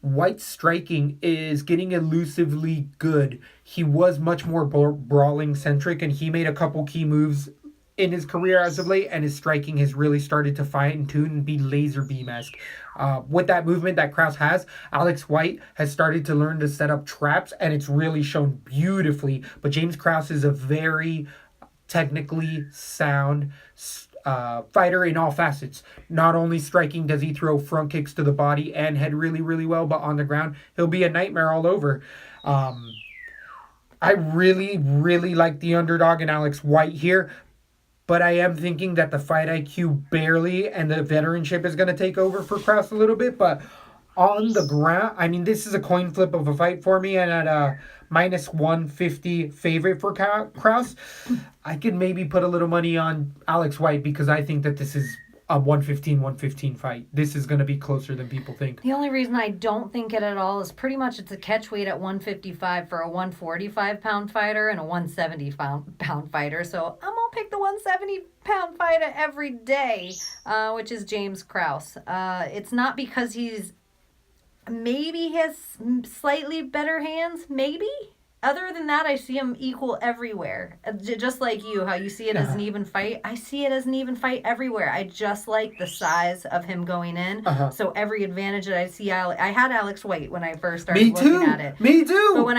White's striking is getting elusively good. He was much more brawling centric, and he made a couple key moves in his career as of late, and his striking has really started to fine tune and be laser beam-esque. With that movement that Krause has, Alex White has started to learn to set up traps, and it's really shown beautifully. But James Krause is a very technically sound fighter in all facets. Not only striking does he throw front kicks to the body and head really, really well, but on the ground, he'll be a nightmare all over. I really, really like the underdog in Alex White here. But I am thinking that the fight IQ barely and the veteranship is going to take over for Krause a little bit. But on the ground, I mean, this is a coin flip of a fight for me. And at a minus 150 favorite for Krause, I could maybe put a little money on Alex White because I think that this is a 115 fight. This is going to be closer than people think. The only reason I don't think it at all is pretty much it's a catch weight at 155 for a 145-pound fighter and a 170-pound fighter. So I'm going to pick the 170-pound fighter every day, which is James Krause. It's not because he has slightly better hands, maybe. other than that, I see him equal everywhere. Just like you, how you see it as an even fight. I see it as an even fight everywhere. I just like the size of him going in. So every advantage that I see, I had Alex White when I first started looking at it. Me too. But when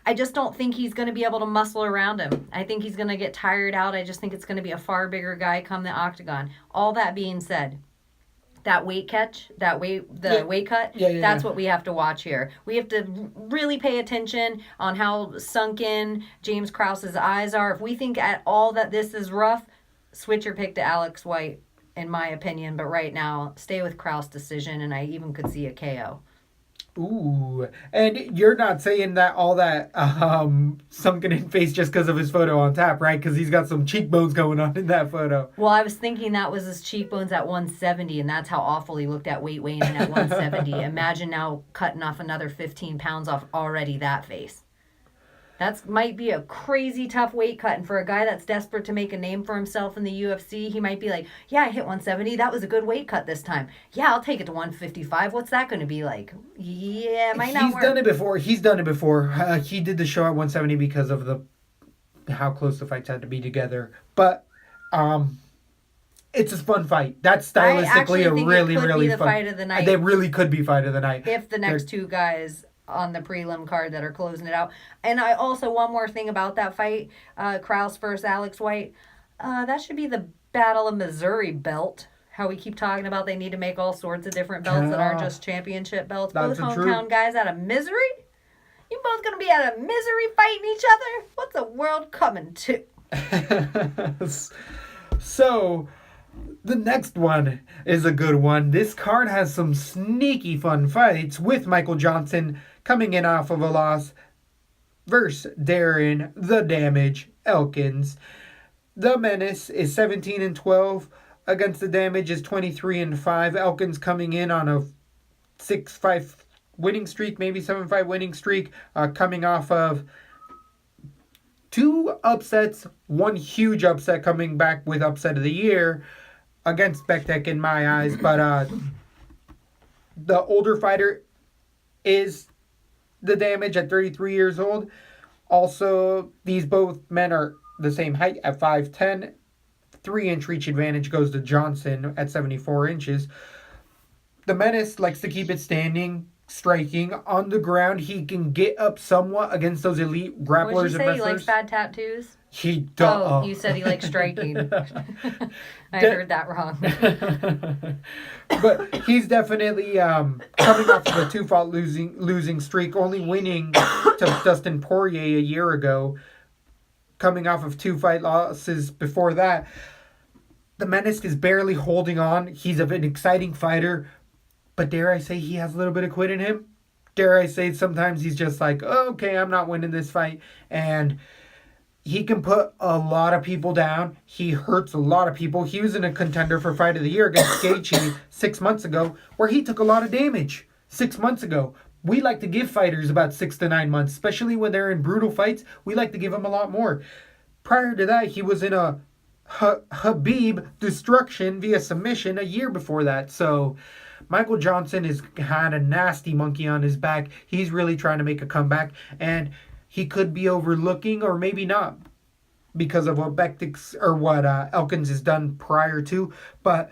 I just don't think he's going to be able to muscle around him. I think he's going to get tired out. I just think it's going to be a far bigger guy come the octagon. All that being said, that weight cut, that's what we have to watch here. We have to really pay attention on how sunken James Krause's eyes are. If we think at all that this is rough, switch your pick to Alex White, in my opinion. But right now, stay with Krause decision, and I even could see a KO. Ooh, and you're not saying that all that sunken in face just because of his photo on tap, right? Because he's got some cheekbones going on in that photo. Well, I was thinking that was his cheekbones at 170, and that's how awful he looked at weighing in at 170. Imagine now cutting off another 15 pounds off already that face. That might be a crazy tough weight cut. And for a guy that's desperate to make a name for himself in the UFC, he might be like, yeah, I hit 170. That was a good weight cut this time. Yeah, I'll take it to 155. What's that going to be like? Yeah, it might not work. He's done it before. He did the show at 170 because of how close the fights had to be together. But it's a fun fight. That's stylistically a really, really fun fight of the night. They really could be fight of the night. If the next two guys on the prelim card that are closing it out. And I also, one more thing about that fight, Krause versus Alex White, that should be the Battle of Missouri belt. How we keep talking about they need to make all sorts of different belts that aren't just championship belts. Both hometown guys out of Missouri? You both going to be out of misery fighting each other? What's the world coming to? So, the next one is a good one. This card has some sneaky fun fights with Michael Johnson coming in off of a loss versus Darren the Damage Elkins. The Menace is 17-12 against the Damage is 23-5. Elkins coming in on a 6-5 winning streak, maybe 7-5 winning streak, coming off of 2 upsets, 1 huge upset coming back with upset of the year against Bektek in my eyes. But the older fighter is the Damage at 33 years old. Also, these both men are the same height at 5'10". 3-inch reach advantage goes to Johnson at 74 inches. The Menace likes to keep it standing, striking. On the ground, he can get up somewhat against those elite grapplers and wrestlers. He likes bad tattoos? He does. Oh, you said he likes striking. I heard that wrong. But he's definitely coming off of a 2-fight losing streak, only winning to Dustin Poirier a year ago. Coming off of 2-fight losses before that. The Menace is barely holding on. He's an exciting fighter, but dare I say he has a little bit of quit in him? Dare I say sometimes he's just like, oh, okay, I'm not winning this fight. And he can put a lot of people down. He hurts a lot of people. He was in a contender for Fight of the Year against Gaethje 6 months ago, where he took a lot of damage 6 months ago. We like to give fighters about 6 to 9 months, especially when they're in brutal fights. We like to give them a lot more. Prior to that, he was in a Habib destruction via submission a year before that. So Michael Johnson has had a nasty monkey on his back. He's really trying to make a comeback, and he could be overlooking or maybe not because of what Elkins has done prior to. But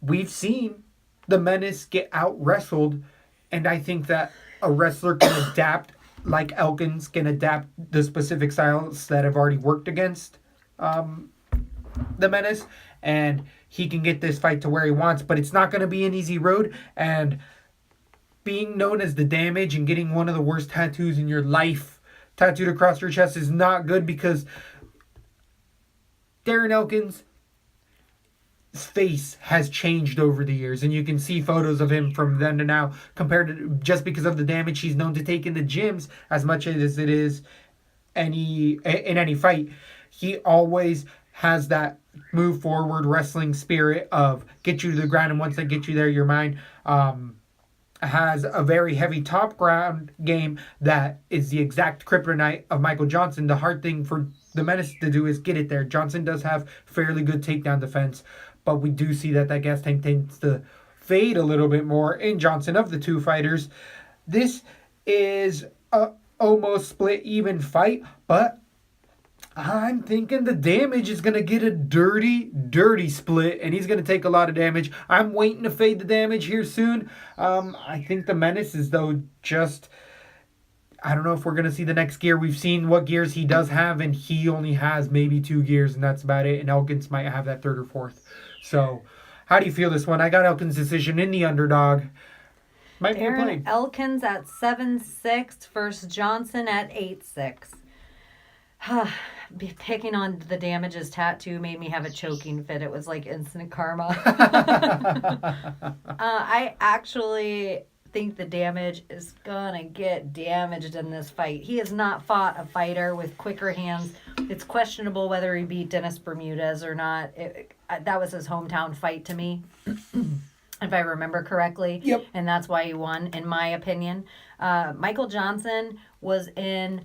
we've seen the Menace get out-wrestled, and I think that a wrestler can adapt like Elkins can adapt the specific styles that have already worked against the Menace, and he can get this fight to where he wants. But it's not going to be an easy road, and being known as the Damage and getting one of the worst tattoos in your life tattooed across your chest is not good, because Darren Elkins' face has changed over the years, and you can see photos of him from then to now compared to just because of the damage he's known to take in the gyms as much as it is in any fight. He always has that move forward wrestling spirit of get you to the ground, and once they get you there, you're mine. Has a very heavy top ground game that is the exact kryptonite of Michael Johnson. The hard thing for the Menace to do is get it there. Johnson does have fairly good takedown defense, but we do see that gas tank tends to fade a little bit more in Johnson of the two fighters. This is almost split even fight, but I'm thinking the damage is going to get a dirty split, and he's going to take a lot of damage. I'm waiting to fade the damage here soon. I think the Menace is, though, just... I don't know if we're going to see the next gear. We've seen what gears he does have, and he only has maybe 2 gears, and that's about it. And Elkins might have that 3rd or 4th. So, how do you feel this one? I got Elkins' decision in the underdog. Might be a play. Elkins at 7-6 versus Johnson at 8-6. Picking on the damages tattoo made me have a choking fit. It was like instant karma. I actually think the damage is gonna get damaged in this fight. He has not fought a fighter with quicker hands. It's questionable whether he beat Dennis Bermudez or not. That was his hometown fight to me, if I remember correctly. Yep. And that's why he won, in my opinion. Michael Johnson was in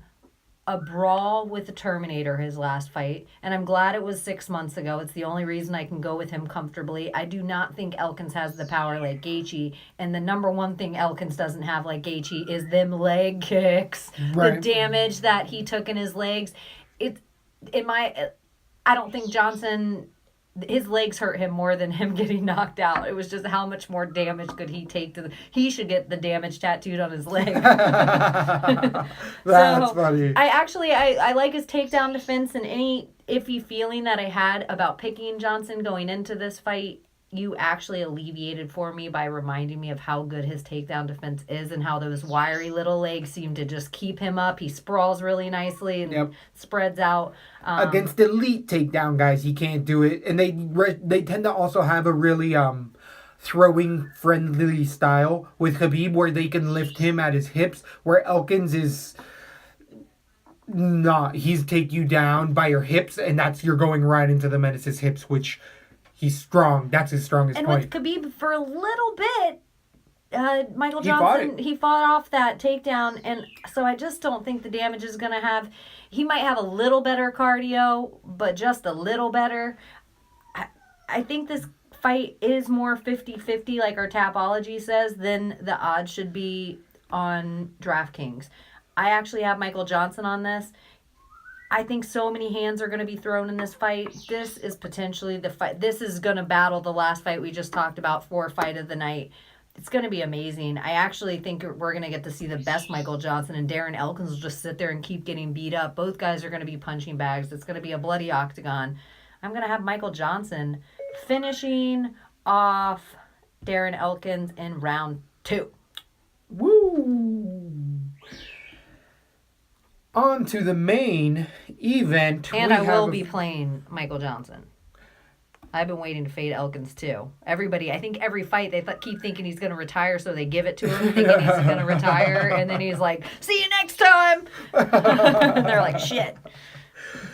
a brawl with the Terminator his last fight, and I'm glad it was 6 months ago. It's the only reason I can go with him comfortably. I do not think Elkins has the power like Gaethje, and the number one thing Elkins doesn't have like Gaethje is them leg kicks. Right. The damage that he took in his legs. I don't think Johnson... His legs hurt him more than him getting knocked out. It was just how much more damage could he take he should get the damage tattooed on his leg. That's funny. I like his takedown defense, and any iffy feeling that I had about picking Johnson going into this fight, you actually alleviated for me by reminding me of how good his takedown defense is and how those wiry little legs seem to just keep him up. He sprawls really nicely and spreads out. Against elite takedown guys, he can't do it. And they tend to also have a really throwing friendly style with Khabib where they can lift him at his hips, where Elkins is not. He's take you down by your hips, and you're going right into the Menace's hips, which... He's strong. That's his strongest point. And with Khabib, for a little bit, Michael Johnson, he fought off that takedown. And so I just don't think the damage is going to have... He might have a little better cardio, but just a little better. I think this fight is more 50-50, like our Tapology says, than the odds should be on DraftKings. I actually have Michael Johnson on this. I think so many hands are going to be thrown in this fight. This is potentially the fight. This is going to battle the last fight we just talked about for fight of the night. It's going to be amazing. I actually think we're going to get to see the best Michael Johnson, and Darren Elkins will just sit there and keep getting beat up. Both guys are going to be punching bags. It's going to be a bloody octagon. I'm going to have Michael Johnson finishing off Darren Elkins in round 2. Woo! On to the main event. And I will be playing Michael Johnson. I've been waiting to fade Elkins too. Everybody, I think every fight they keep thinking he's going to retire, so they give it to him thinking he's going to retire, and then he's like, "See you next time." And they're like, "Shit,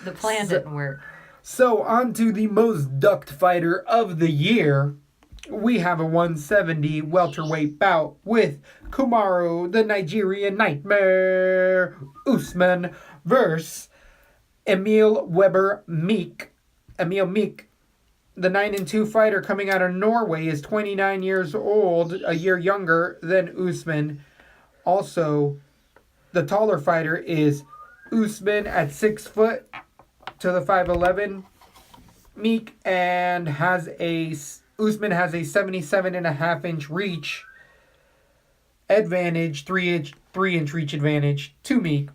the plan didn't work." So on to the most ducked fighter of the year. We have a 170 welterweight bout with Kamaru, the Nigerian Nightmare, Usman versus Emil Meek. Emil Meek, the 9-2 fighter coming out of Norway, is 29 years old, a year younger than Usman. Also, the taller fighter is Usman at 6 foot to the 5'11". Meek and Usman has a 77.5-inch reach advantage, 3-inch reach advantage to Meek.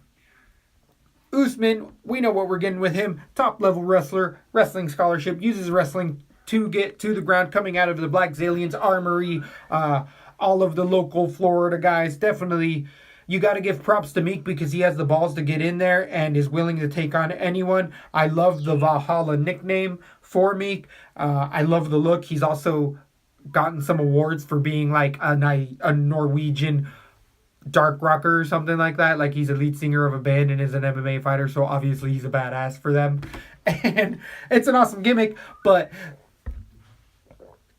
Usman, we know what we're getting with him. Top-level wrestler, wrestling scholarship, uses wrestling to get to the ground, coming out of the Black Zalians Armory. All of the local Florida guys, definitely, you got to give props to Meek because he has the balls to get in there and is willing to take on anyone. I love the Valhalla nickname for Meek. I love the look. He's also gotten some awards for being like a Norwegian dark rocker or something like that. Like he's a lead singer of a band and is an MMA fighter, so obviously he's a badass for them. And it's an awesome gimmick, but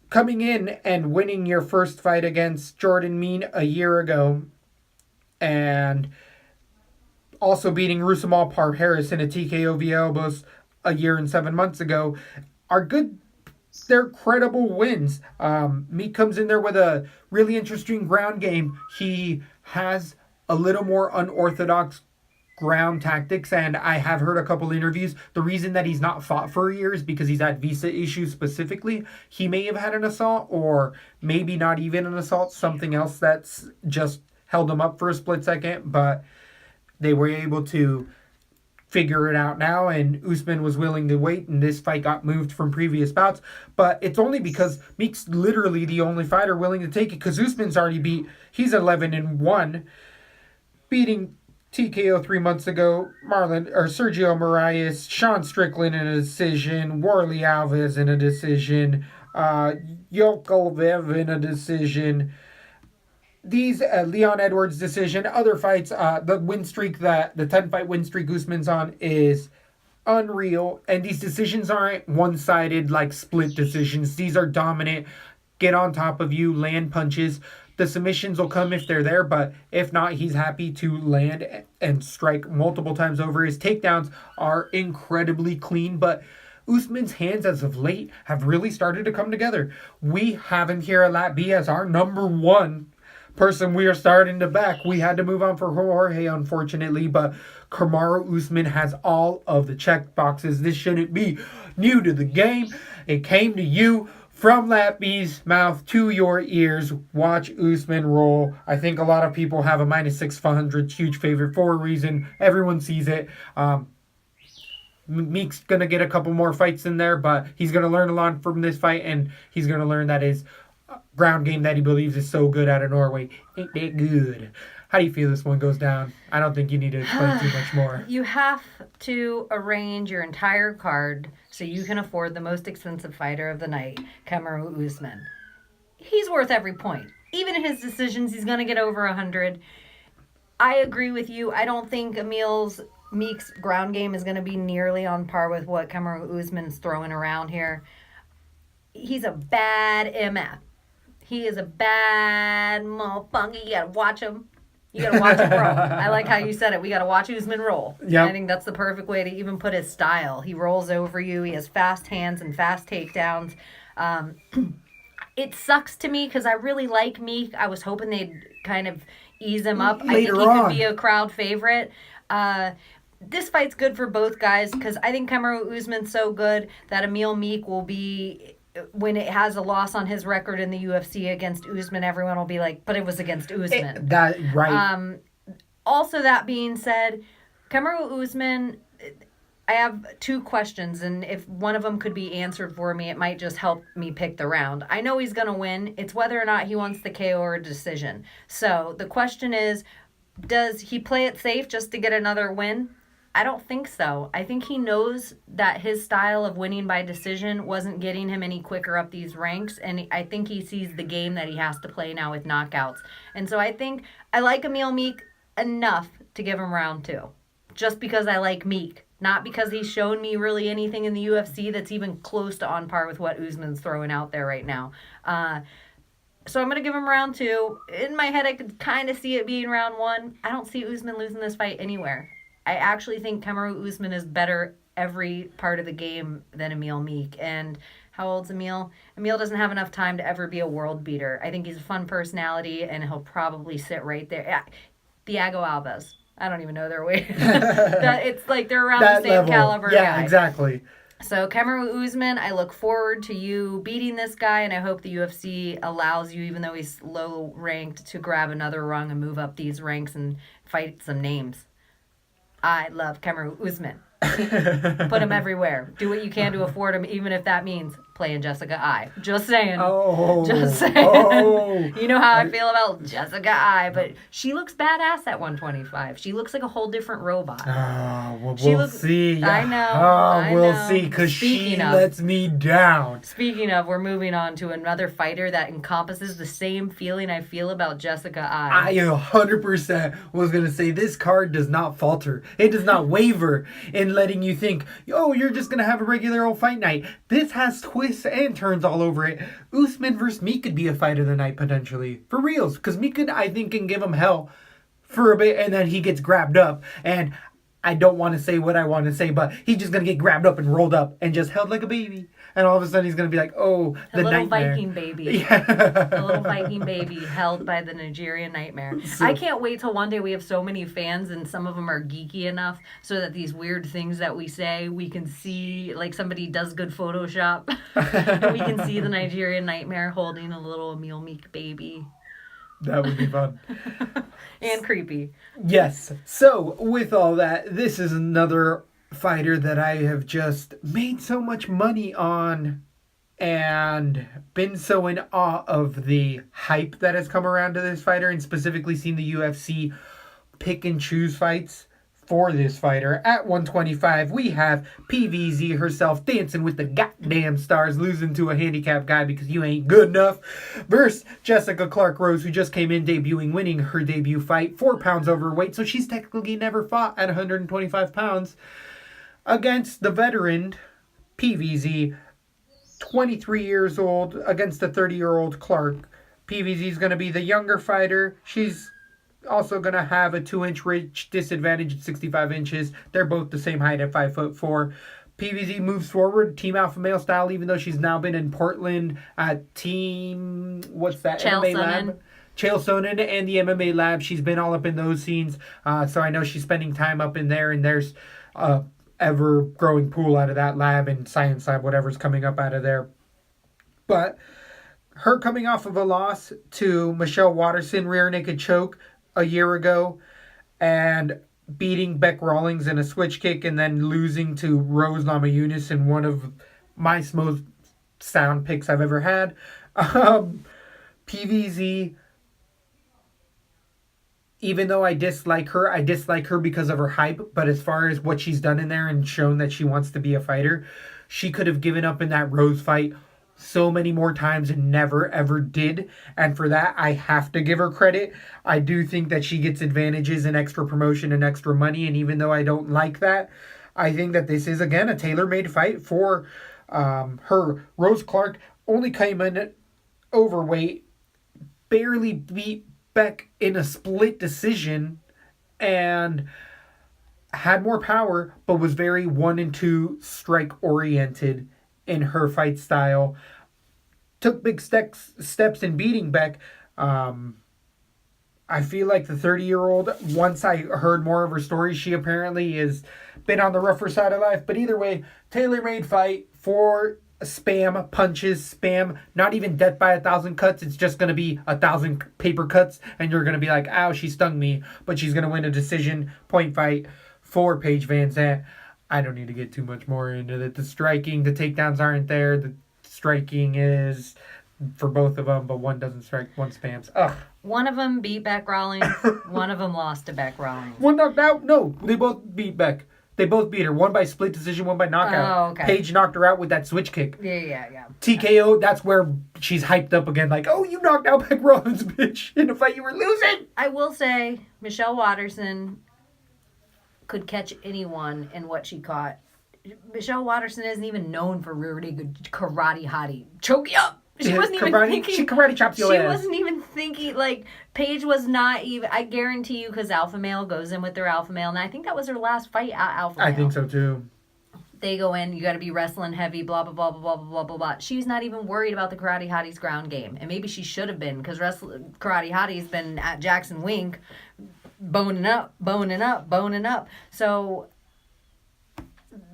coming in and winning your first fight against Jordan Mean a year ago and also beating Rusamal Par-Harris in a TKO via elbows a year and 7 months ago are good. They're credible wins. Meek comes in there with a really interesting ground game. He has a little more unorthodox ground tactics, and I have heard a couple interviews. The reason that he's not fought for a year is because he's had visa issues specifically. He may have had an assault, or maybe not even an assault, something else that's just held him up for a split second, but they were able to figure it out now, and Usman was willing to wait, and this fight got moved from previous bouts. But it's only because Meek's literally the only fighter willing to take it, because Usman's already he's 11-1, beating TKO 3 months ago, Sergio Moraes, Sean Strickland in a decision, Warley Alves in a decision, Yokovlev in a decision. These Leon Edwards decision, other fights, the win streak the 10-fight win streak Usman's on is unreal. And these decisions aren't one-sided like split decisions. These are dominant, get on top of you, land punches. The submissions will come if they're there, but if not, he's happy to land and strike multiple times over. His takedowns are incredibly clean, but Usman's hands as of late have really started to come together. We have him here at LaTB as our number one person we are starting to back. We had to move on for Jorge, unfortunately, but Kamaru Usman has all of the check boxes. This shouldn't be new to the game. It came to you from LaTB's mouth to your ears. Watch Usman roll. I think a lot of people have a -600 huge favorite for a reason. Everyone sees it. Meek's going to get a couple more fights in there, but he's going to learn a lot from this fight, and he's going to learn that his ground game that he believes is so good out of Norway ain't that good. How do you feel this one goes down? I don't think you need to explain too much more. You have to arrange your entire card so you can afford the most expensive fighter of the night, Kamaru Usman. He's worth every point. Even in his decisions, he's going to get over 100. I agree with you. I don't think Meek's ground game is going to be nearly on par with what Kamaru Usman's throwing around here. He's a bad MF. He is a bad motherfucker. You got to watch him. You got to watch him roll. I like how you said it. We got to watch Usman roll. Yep. I think that's the perfect way to even put his style. He rolls over you. He has fast hands and fast takedowns. It sucks to me because I really like Meek. I was hoping they'd kind of ease him up. I think he could be a crowd favorite. This fight's good for both guys because I think Kamaru Usman's so good that Emil Meek will be... When it has a loss on his record in the UFC against Usman, everyone will be like, but it was against Usman. Right. Also, that being said, Kamaru Usman, I have two questions, and if one of them could be answered for me, it might just help me pick the round. I know he's going to win. It's whether or not he wants the KO or decision. So the question is, does he play it safe just to get another win? I don't think so. I think he knows that his style of winning by decision wasn't getting him any quicker up these ranks, and I think he sees the game that he has to play now with knockouts. And so I think I like Emil Meek enough to give him round 2, just because I like Meek, not because he's shown me really anything in the UFC that's even close to on par with what Usman's throwing out there right now. So I'm going to give him round 2. In my head, I could kind of see it being round 1. I don't see Usman losing this fight anywhere. I actually think Kamaru Usman is better every part of the game than Emil Meek. And how old's Emil? Emil doesn't have enough time to ever be a world beater. I think he's a fun personality, and he'll probably sit right there. Yeah. Thiago Alves. I don't even know their weight. It's like they're around the same level. Caliber yeah, guy. Exactly. So Kamaru Usman, I look forward to you beating this guy, and I hope the UFC allows you, even though he's low ranked, to grab another rung and move up these ranks and fight some names. I love Kamaru Usman. Put him everywhere. Do what you can to afford him, even if that means playing Jessica I. Just saying. Just saying. You know how I feel about Jessica I, but she looks badass at 125. She looks like a whole different robot. We'll see. I know. We'll see, because she lets me down. Speaking of, we're moving on to another fighter that encompasses the same feeling I feel about Jessica I. I 100% was going to say this card does not falter. It does not waver in letting you think, oh, you're just going to have a regular old fight night. This has twists and turns all over it. Usman versus Meek could be a fight of the night potentially. For reals. Because Meek could, I think, can give him hell for a bit, and then he gets grabbed up. And I don't want to say what I want to say, but he's just going to get grabbed up and rolled up and just held like a baby. And all of a sudden he's going to be like, oh, the little nightmare. Viking baby. Yeah. A little Viking baby held by the Nigerian nightmare. I can't wait till one day we have so many fans and some of them are geeky enough so that these weird things that we say, we can see, like somebody does good Photoshop. And we can see the Nigerian nightmare holding a little Emil Meek baby. That would be fun. And creepy. Yes. So, with all that, this is another fighter that I have just made so much money on and been so in awe of the hype that has come around to this fighter, and specifically seen the UFC pick and choose fights for this fighter. At 125, we have PVZ herself dancing with the goddamn stars, losing to a handicapped guy because you ain't good enough, versus Jessica Clark-Rose, who just came in debuting, winning her debut fight, 4 pounds overweight, so she's technically never fought at 125 pounds, against the veteran PVZ, 23 years old, against the 30-year-old Clark. PVZ is going to be the younger fighter. She's also going to have a 2-inch reach disadvantage at 65 inches. They're both the same height at 5'4". PVZ moves forward, Team Alpha Male style, even though she's now been in Portland at Team... What's that? MMA Lab? Chael Sonnen and the MMA Lab. She's been all up in those scenes. So I know she's spending time up in there, and there's ever-growing pool out of that lab and Science Lab, whatever's coming up out of there. But her coming off of a loss to Michelle Watterson, rear naked choke, a year ago, and beating Beck Rawlings in a switch kick, and then losing to Rose Namajunas in one of my most sound picks I've ever had. PVZ, even though I dislike her because of her hype, but as far as what she's done in there and shown that she wants to be a fighter, she could have given up in that Rose fight so many more times and never ever did, and for that I have to give her credit. I do think that she gets advantages and extra promotion and extra money, and even though I don't like that, I think that this is again a tailor-made fight for her. Rose Clark only came in at overweight, barely beat Beck in a split decision, and had more power, but was very 1 and 2 strike oriented in her fight style. Took big steps in beating Beck. I feel like the 30-year-old, once I heard more of her story, she apparently has been on the rougher side of life. But either way, tailor-made fight for spam punches, spam, not even death by 1,000 cuts. It's just going to be 1,000 paper cuts, and you're going to be like, ow, she stung me. But she's going to win a decision point fight for Paige Van Zandt. I don't need to get too much more into it. The striking, the takedowns aren't there. The striking is for both of them, but one doesn't strike, one spams. Ugh. One of them beat Beck Rawlings. One of them lost to Beck Rawlings. One knocked out? No, they both beat Beck. They both beat her. One by split decision, one by knockout. Oh, okay. Paige knocked her out with that switch kick. Yeah. TKO, that's where she's hyped up again. Like, oh, you knocked out Beck Rawlings, bitch, in a fight you were losing. I will say, Michelle Watterson could catch anyone in what she caught. Michelle Watterson isn't even known for really good karate hottie. Choke you up! She wasn't even thinking. She karate chopped your ass. She wasn't even thinking, like, Paige was not even, I guarantee you, because Alpha Male goes in with their Alpha Male, and I think that was her last fight at Alpha Male. I think so, too. They go in, you got to be wrestling heavy, blah, blah, blah, blah, blah, blah, blah, blah. She's not even worried about the Karate Hottie's ground game. And maybe she should have been, because Karate Hottie's been at Jackson Wink, boning up. So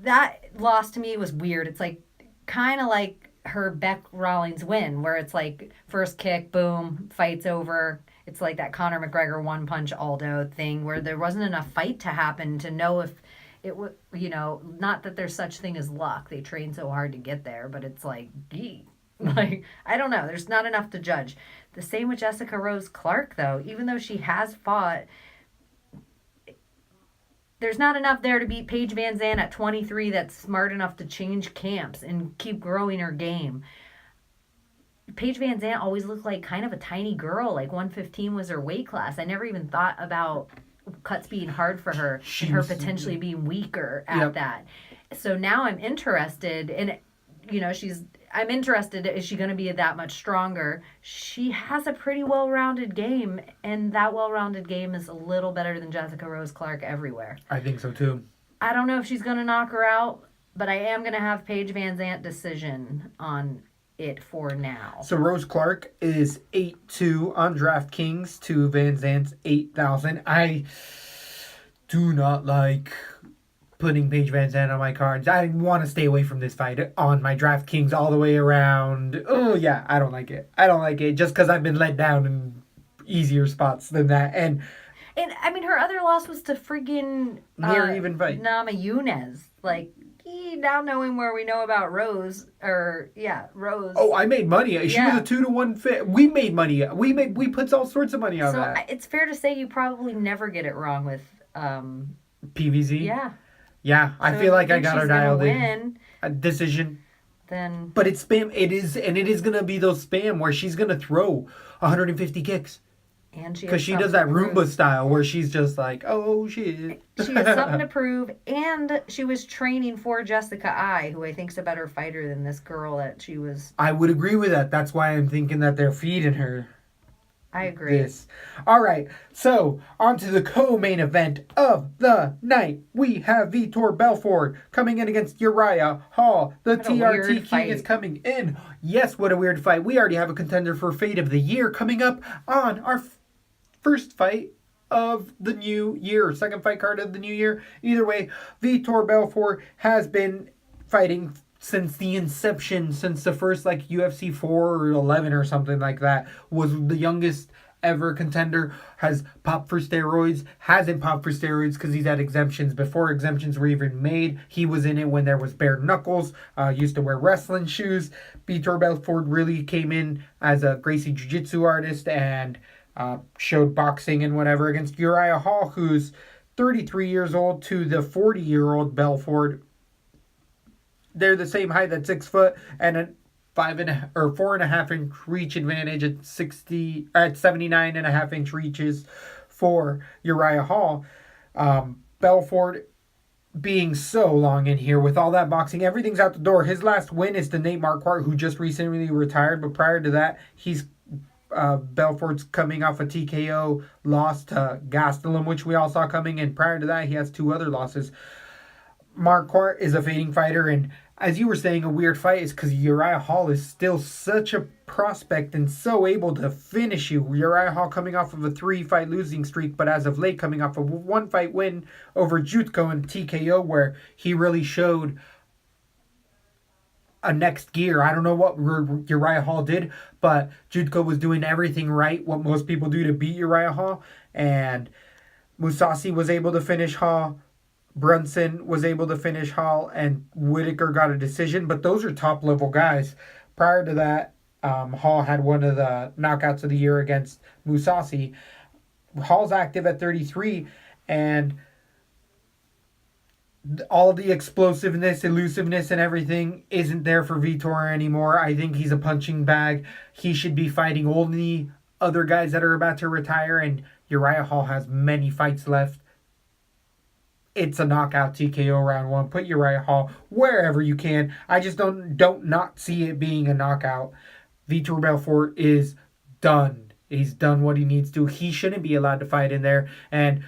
that loss to me was weird. It's like kind of like her Beck Rawlings win, where it's like first kick, boom, fight's over. It's like that Conor McGregor one punch Aldo thing where there wasn't enough fight to happen to know if it would, not that there's such thing as luck. They train so hard to get there, but it's like, gee. Like, I don't know. There's not enough to judge. The same with Jessica Rose Clark, though. Even though she has fought, there's not enough there to beat Paige Van Zandt at 23 that's smart enough to change camps and keep growing her game. Paige Van Zandt always looked like kind of a tiny girl, like 115 was her weight class. I never even thought about cuts being hard for her and her potentially being weaker at that. So now I'm interested in, I'm interested. Is she going to be that much stronger? She has a pretty well-rounded game, and that well-rounded game is a little better than Jessica Rose Clark everywhere. I think so too. I don't know if she's going to knock her out, but I am going to have Paige Van Zandt decision on it for now. So Rose Clark is 8-2 on DraftKings to Van Zandt's 8,000. I do not like putting Paige Van Zandt on my cards. I want to stay away from this fight on my DraftKings all the way around. Oh, yeah, I don't like it. I don't like it just because I've been let down in easier spots than that. And I mean, her other loss was to friggin' near even fight. Nama Yunez. Like, now knowing where we know about Rose. Rose. Oh, I made money. She was a 2-1 fit. We made money. We put all sorts of money on that. So it's fair to say you probably never get it wrong with PVZ? Yeah. Yeah, I feel like I got her dialed in. A decision. Then. But it's spam. It is going to be those spam where she's going to throw 150 kicks. And because she does that Roomba style where she's just like, oh shit. She has something to prove, and she was training for Jessica Ai, who I think is a better fighter than this girl that she was. I would agree with that. That's why I'm thinking that they're feeding her. I agree. This. All right, so on to the co-main event of the night. We have Vitor Belfort coming in against Uriah Hall. The TRT King is coming in. Yes, what a weird fight. We already have a contender for Fate of the Year coming up on our first fight of the new year, second fight card of the new year. Either way, Vitor Belfort has been fighting since the inception, since the first UFC 4 or 11 or something like that, was the youngest ever contender, has popped for steroids, hasn't popped for steroids because he's had exemptions before exemptions were even made. He was in it when there was bare knuckles, used to wear wrestling shoes. Vitor Belfort really came in as a Gracie Jiu-Jitsu artist and showed boxing and whatever against Uriah Hall, who's 33 years old, to the 40-year-old Belfort. They're the same height at 6 foot and a 4.5 inch reach advantage at 79.5 inch reaches for Uriah Hall. Belfort being so long in here with all that boxing, everything's out the door. His last win is to Nate Marquardt, who just recently retired, but prior to that, Belfort's coming off a TKO loss to Gastelum, which we all saw coming, and prior to that, he has 2 other losses. Marquardt is a fading fighter, and as you were saying, a weird fight is because Uriah Hall is still such a prospect and so able to finish you. Uriah Hall coming off of a 3-fight losing streak, but as of late coming off of a 1-fight win over Jutko in TKO, where he really showed a next gear. I don't know what Uriah Hall did, but Jutko was doing everything right, what most people do to beat Uriah Hall, and Mousasi was able to finish Hall. Brunson was able to finish Hall, and Whitaker got a decision, but those are top-level guys. Prior to that, Hall had one of the knockouts of the year against Mousasi. Hall's active at 33, and all the explosiveness, elusiveness, and everything isn't there for Vitor anymore. I think he's a punching bag. He should be fighting only other guys that are about to retire, and Uriah Hall has many fights left. It's a knockout TKO round 1. Put Uriah Hall wherever you can. I just don't not see it being a knockout. Vitor Belfort is done. He's done what he needs to. He shouldn't be allowed to fight in there. And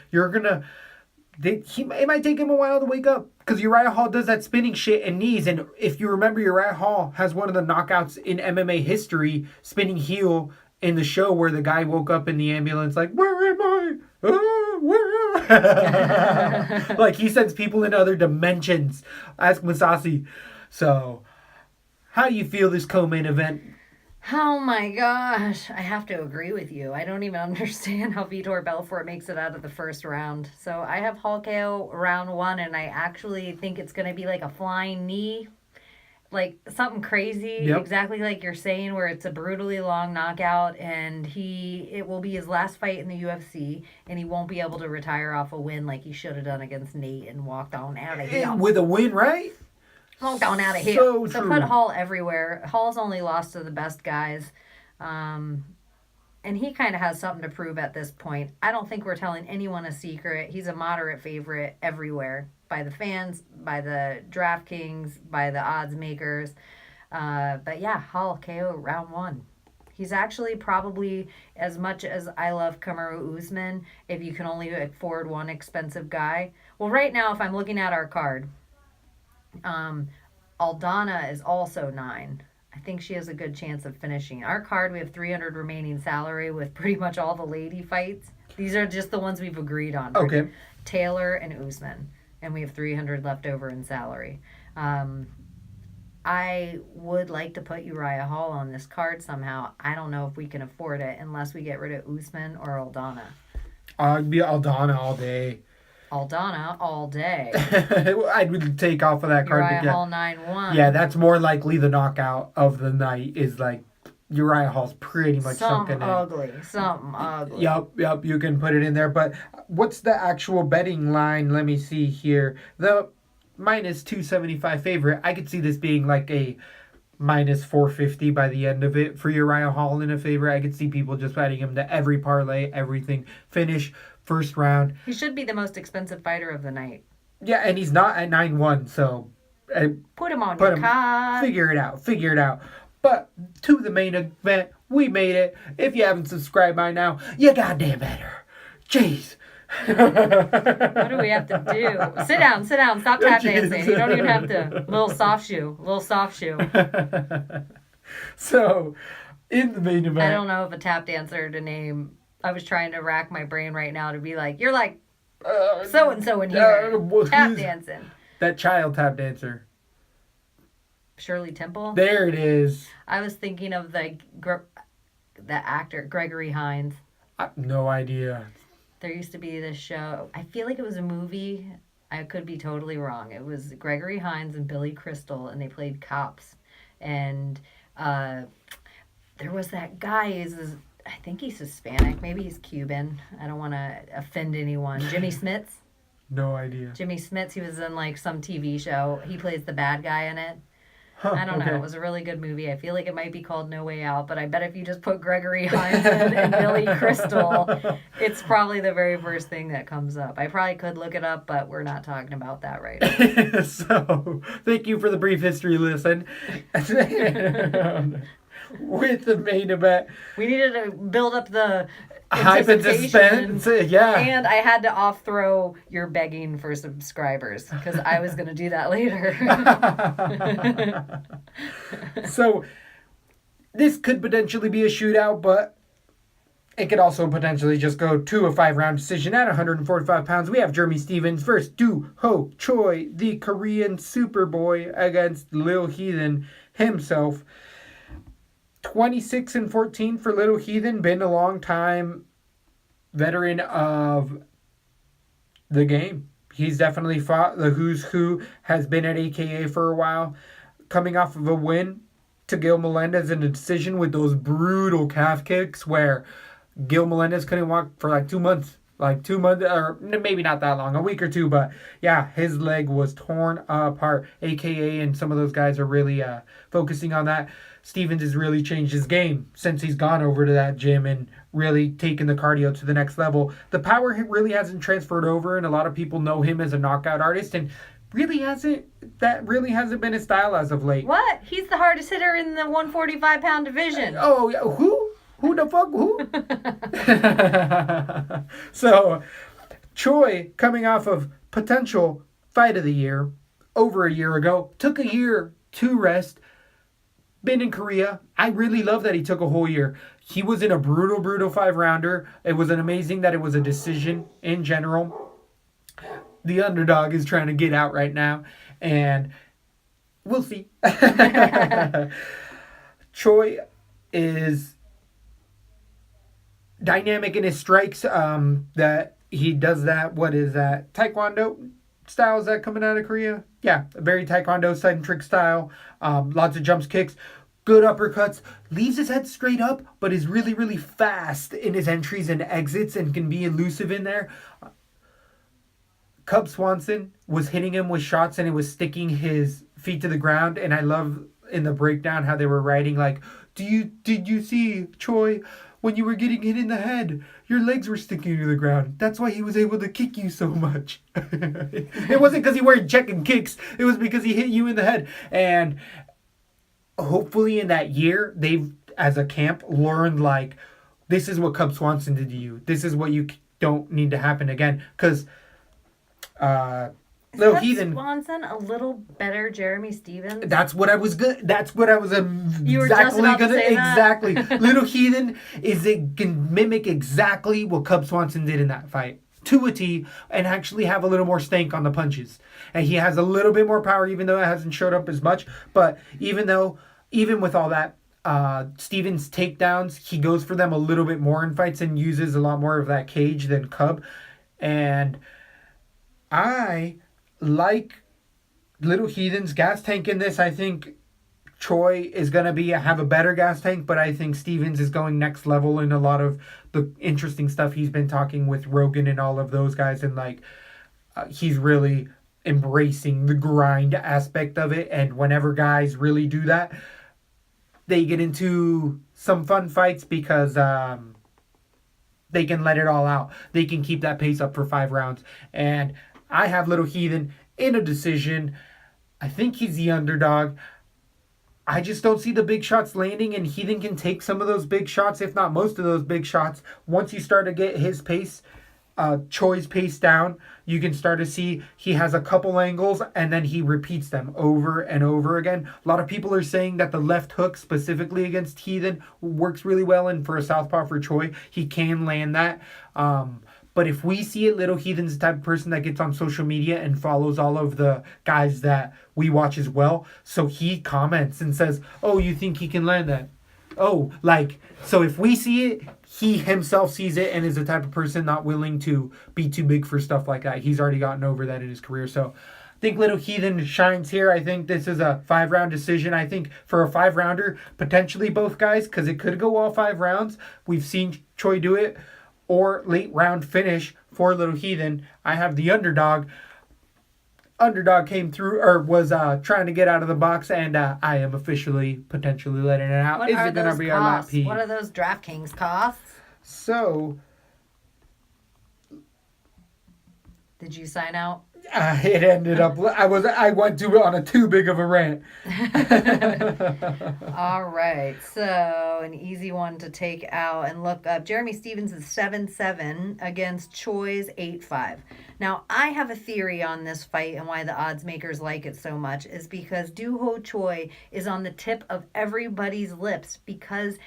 it might take him a while to wake up, because Uriah Hall does that spinning shit and knees. And if you remember, Uriah Hall has one of the knockouts in MMA history, spinning heel in the show, where the guy woke up in the ambulance like, where am I? Where am I? Like, he sends people into other dimensions. Ask Mousasi. So, how do you feel this co-main event? Oh my gosh, I have to agree with you. I don't even understand how Vitor Belfort makes it out of the first round. So I have Hall KO round 1, and I actually think it's going to be like a flying knee. Like something crazy, yep. Exactly like you're saying, where it's a brutally long knockout, and it will be his last fight in the UFC, and he won't be able to retire off a win like he should have done against Nate and walked on out of here. With a win, right? Walked on out of here. So put Hall everywhere. Hall's only lost to the best guys. And he kind of has something to prove at this point. I don't think we're telling anyone a secret. He's a moderate favorite everywhere, by the fans, by the DraftKings, by the odds makers. But yeah, Hall KO round 1. He's actually probably, as much as I love Kamaru Usman, if you can only afford one expensive guy. Well, right now, if I'm looking at our card, Aldana is also 9. I think she has a good chance of finishing. Our card, we have 300 remaining salary with pretty much all the lady fights. These are just the ones we've agreed on. Okay. Taylor and Usman. And we have 300 left over in salary. I would like to put Uriah Hall on this card somehow. I don't know if we can afford it unless we get rid of Usman or Aldana. I'd be Aldana all day. Aldana all day. I would take off of that card. Uriah Hall 9-1. Yeah, that's more likely the knockout of the night is like Uriah Hall's pretty much Something ugly. Something ugly. Yup, you can put it in there. But what's the actual betting line? Let me see here. The minus 275 favorite. I could see this being like a minus 450 by the end of it for Uriah Hall in a favor. I could see people just betting him to every parlay, everything. Finish, first round. He should be the most expensive fighter of the night. Yeah, and he's not at 9-1, so... Put him on your card. Figure it out. But to the main event, we made it. If you haven't subscribed by now, you goddamn better. Jeez. What do we have to do? Sit down. Stop tap dancing. You don't even have to. Little soft shoe. So, in the main event... I don't know if a tap dancer to name... I was trying to rack my brain right now to be like, you're like so-and-so in here. Tap dancing. That child tap dancer. Shirley Temple? There it is. I was thinking of the actor, Gregory Hines. No idea. There used to be this show. I feel like it was a movie. I could be totally wrong. It was Gregory Hines and Billy Crystal, and they played cops. And there was that guy. I think he's Hispanic. Maybe he's Cuban. I don't want to offend anyone. Jimmy Smits? No idea. Jimmy Smits. He was in like some TV show. He plays the bad guy in it. Huh, I don't know. It was a really good movie. I feel like it might be called No Way Out, but I bet if you just put Gregory Hines and Billy Crystal, it's probably the very first thing that comes up. I probably could look it up, but we're not talking about that right now. So, thank you for the brief history lesson. With the main event. We needed to build up the hype and suspense. Yeah. And I had to off-throw your begging for subscribers because I was going to do that later. So, this could potentially be a shootout, but it could also potentially just go to a 5-round decision at 145 pounds. We have Jeremy Stephens versus Do Ho Choi, the Korean Superboy, against Lil Heathen himself. 26-14 for Little Heathen, been a long time veteran of the game. He's definitely fought the who's who, has been at AKA for a while. Coming off of a win to Gil Melendez in a decision with those brutal calf kicks where Gil Melendez couldn't walk for like 2 months. Or maybe not that long, a week or two, but yeah, his leg was torn apart. AKA and some of those guys are really focusing on that. Stephens has really changed his game since he's gone over to that gym and really taken the cardio to the next level. The power really hasn't transferred over, and a lot of people know him as a knockout artist, and that really hasn't been his style as of late. What? He's the hardest hitter in the 145-pound division. Oh, yeah. Who? Who the fuck? Who? So, Choi, coming off of potential fight of the year over a year ago, took a year to rest. Been in Korea. I really love that he took a whole year. He was in a brutal 5-rounder. It was amazing that it was a decision in general. The underdog is trying to get out right now, and we'll see. Choi is dynamic in his strikes. That he does that. What is that? Taekwondo style, is that coming out of Korea? Yeah, a very Taekwondo-centric style. Lots of jumps, kicks, good uppercuts. Leaves his head straight up, but is really fast in his entries and exits and can be elusive in there. Cub Swanson was hitting him with shots and it was sticking his feet to the ground. And I love in the breakdown how they were writing like, did you see, Choi, when you were getting hit in the head, your legs were sticking to the ground. That's why he was able to kick you so much. It wasn't because he weren't checking kicks. It was because he hit you in the head. And hopefully in that year, they've, as a camp, learned, like, this is what Cub Swanson did to you. This is what you don't need to happen again. Because Little Heathen... Swanson a little better Jeremy Stevens? That's what I was good. That's what I was You were just about to say that? Exactly. Little Heathen can mimic exactly what Cub Swanson did in that fight to a T, and actually have a little more stank on the punches. And he has a little bit more power, even though it hasn't showed up as much. But even with all that, Stevens' takedowns, he goes for them a little bit more in fights and uses a lot more of that cage than Cub. And I like Little Heathen's gas tank in this. I think Choi is going to have a better gas tank, but I think Stevens is going next level in a lot of the interesting stuff he's been talking with Rogan and all of those guys. And he's really embracing the grind aspect of it. And whenever guys really do that, they get into some fun fights because they can let it all out. They can keep that pace up for 5 rounds. And I have Little Heathen in a decision. I think he's the underdog. I just don't see the big shots landing, and Heathen can take some of those big shots, if not most of those big shots. Once you start to get his pace, Choi's pace down, you can start to see he has a couple angles, and then he repeats them over and over again. A lot of people are saying that the left hook, specifically against Heathen, works really well, and for a southpaw for Choi, he can land that. But if we see it, Little Heathen's the type of person that gets on social media and follows all of the guys that we watch as well. So he comments and says, oh, you think he can land that? Oh, so if we see it, he himself sees it and is the type of person not willing to be too big for stuff like that. He's already gotten over that in his career. So I think Little Heathen shines here. I think this is a 5-round decision. I think for a 5-rounder, potentially both guys, because it could go all 5 rounds. We've seen Choi do it. Or late round finish for Little Heathen. I have the underdog. Underdog came through, or was trying to get out of the box, and I am officially potentially letting it out. What Is are it going to those be costs? our LaTB? What are those DraftKings costs? So, did you sign out? It ended up. I went to on a too big of a rant. All right, so an easy one to take out and look up. Jeremy Stevens is 7-7 against Choi's 8-5. Now, I have a theory on this fight and why the odds makers like it so much is because Doo-Ho Choi is on the tip of everybody's lips because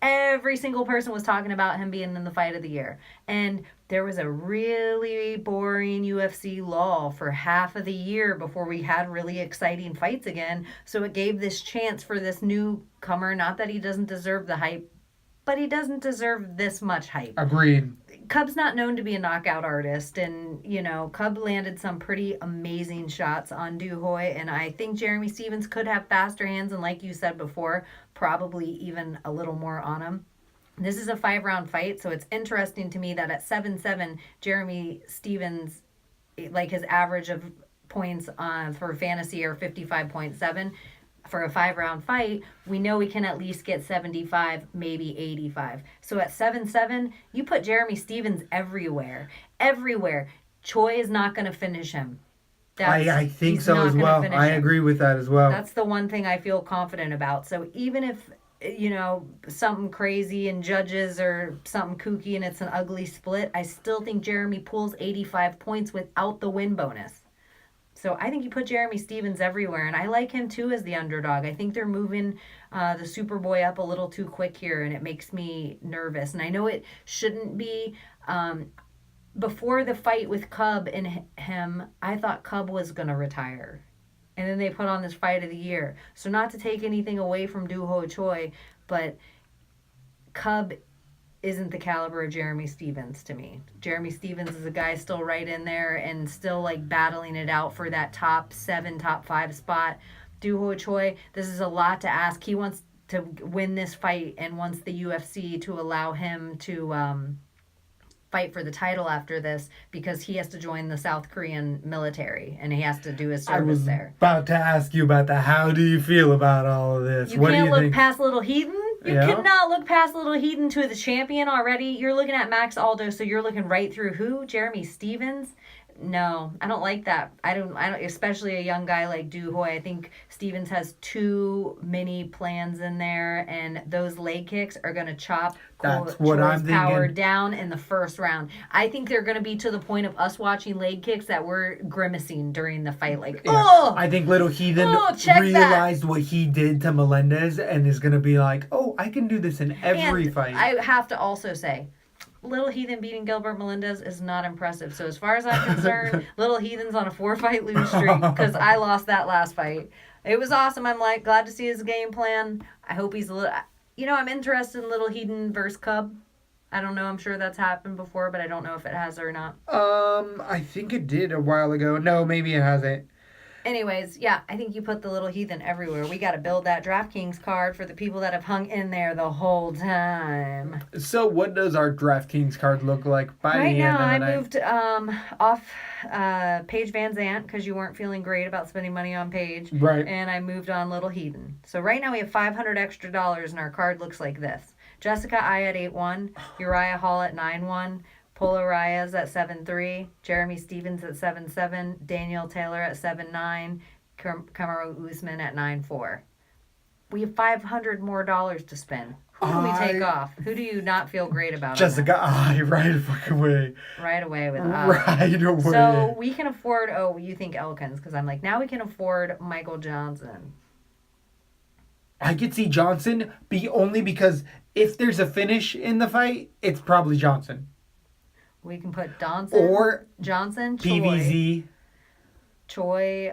every single person was talking about him being in the fight of the year. And there was a really boring UFC lull for half of the year before we had really exciting fights again. So it gave this chance for this newcomer. Not that he doesn't deserve the hype, but he doesn't deserve this much hype. Agreed. Cub's not known to be a knockout artist, and, Cub landed some pretty amazing shots on Doo-Hoy, and I think Jeremy Stevens could have faster hands, and like you said before, probably even a little more on him. This is a 5-round fight, so it's interesting to me that at 7-7, Jeremy Stevens, his average of points for fantasy are 55.7. For a 5-round fight, we know we can at least get 75, maybe 85. So at 7-7, you put Jeremy Stevens everywhere. Everywhere. Choi is not going to finish him. I think so as well. I agree with that as well. That's the one thing I feel confident about. So even if, something crazy and judges or something kooky and it's an ugly split, I still think Jeremy pulls 85 points without the win bonus. So I think you put Jeremy Stevens everywhere, and I like him too as the underdog. I think they're moving the Superboy up a little too quick here, and it makes me nervous. And I know it shouldn't be. Before the fight with Cub and him, I thought Cub was going to retire. And then they put on this fight of the year. So not to take anything away from Doo-Ho Choi, but Cub isn't the caliber of Jeremy Stevens to me. Jeremy Stevens is a guy still right in there and still battling it out for that top 7, top 5 spot. Doo-Ho Choi, this is a lot to ask. He wants to win this fight and wants the UFC to allow him to fight for the title after this because he has to join the South Korean military and he has to do his service there. About to ask you about that. How do you feel about all of this? You can't look past Little Heathen. You cannot look past Little Heathen to the champion already. You're looking at Max Aldo, so you're looking right through who? Jeremy Stevens. No, I don't like that. I don't, especially a young guy like Du Hoy. I think Stevens has too many plans in there, and those leg kicks are going to chop That's what I'm thinking. power down in the first round. I think they're going to be to the point of us watching leg kicks that we're grimacing during the fight. Like, oh! I think little Heathen check realized what he did to Melendez and is going to be like, oh, I can do this in every fight. I have to also say, Little Heathen beating Gilbert Melendez is not impressive. So as far as I'm concerned, Little Heathen's on a 4-fight lose streak because I lost that last fight. It was awesome. I'm like glad to see his game plan. I hope he's a little. I'm interested in Little Heathen versus Cub. I don't know. I'm sure that's happened before, but I don't know if it has or not. I think it did a while ago. No, maybe it hasn't. Anyways, yeah, I think you put the Little Heathen everywhere. We got to build that DraftKings card for the people that have hung in there the whole time. So what does our DraftKings card look like by the end of the night? I moved off Paige Van Zant because you weren't feeling great about spending money on Paige. Right. And I moved on Little Heathen. So right now we have $500 extra, and our card looks like this. Jessica I at 8-1, Uriah Hall at 9-1, Polo Reyes at 7-3, Jeremy Stevens at 7-7, Daniel Taylor at 7-9, Kamaru Usman at 9-4. We have $500 more to spend. Who do we take off? Who do you not feel great about? Jessica, right fucking away. Right away with Right away. So we can afford, you think Elkins, because I'm like, now we can afford Michael Johnson. I could see Johnson only because if there's a finish in the fight, it's probably Johnson. We can put Johnson, PVZ. Choi,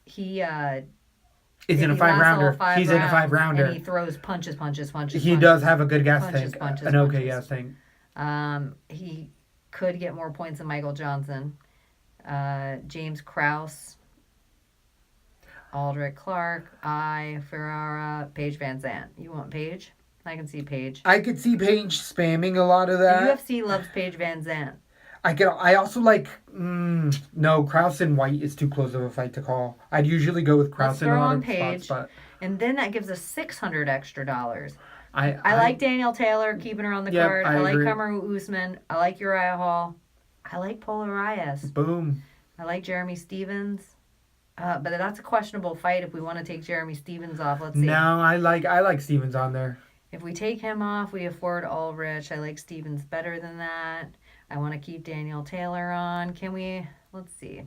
he is in a 5-rounder. He's in a 5-rounder. And he throws punches. He does have a good gas tank. Okay gas tank. He could get more points than Michael Johnson. James Krause, Aldrich Clark, Ferrara, Paige Van Zant. You want Paige? I can see Paige. I could see Paige spamming a lot of that. The UFC loves Paige Van Zant. I also like. No, Krause and White is too close of a fight to call. I'd usually go with Krause in a lot of spots, but and then that gives us $600 extra. I like Daniel Taylor keeping her on the card. I like Kamaru Usman. I like Uriah Hall. I like Polo Reyes. Boom. I like Jeremy Stevens. But that's a questionable fight if we want to take Jeremy Stevens off. Let's see. No, I like Stevens on there. If we take him off, we afford Ulrich. I like Stevens better than that. I want to keep Daniel Taylor on. Can we? Let's see.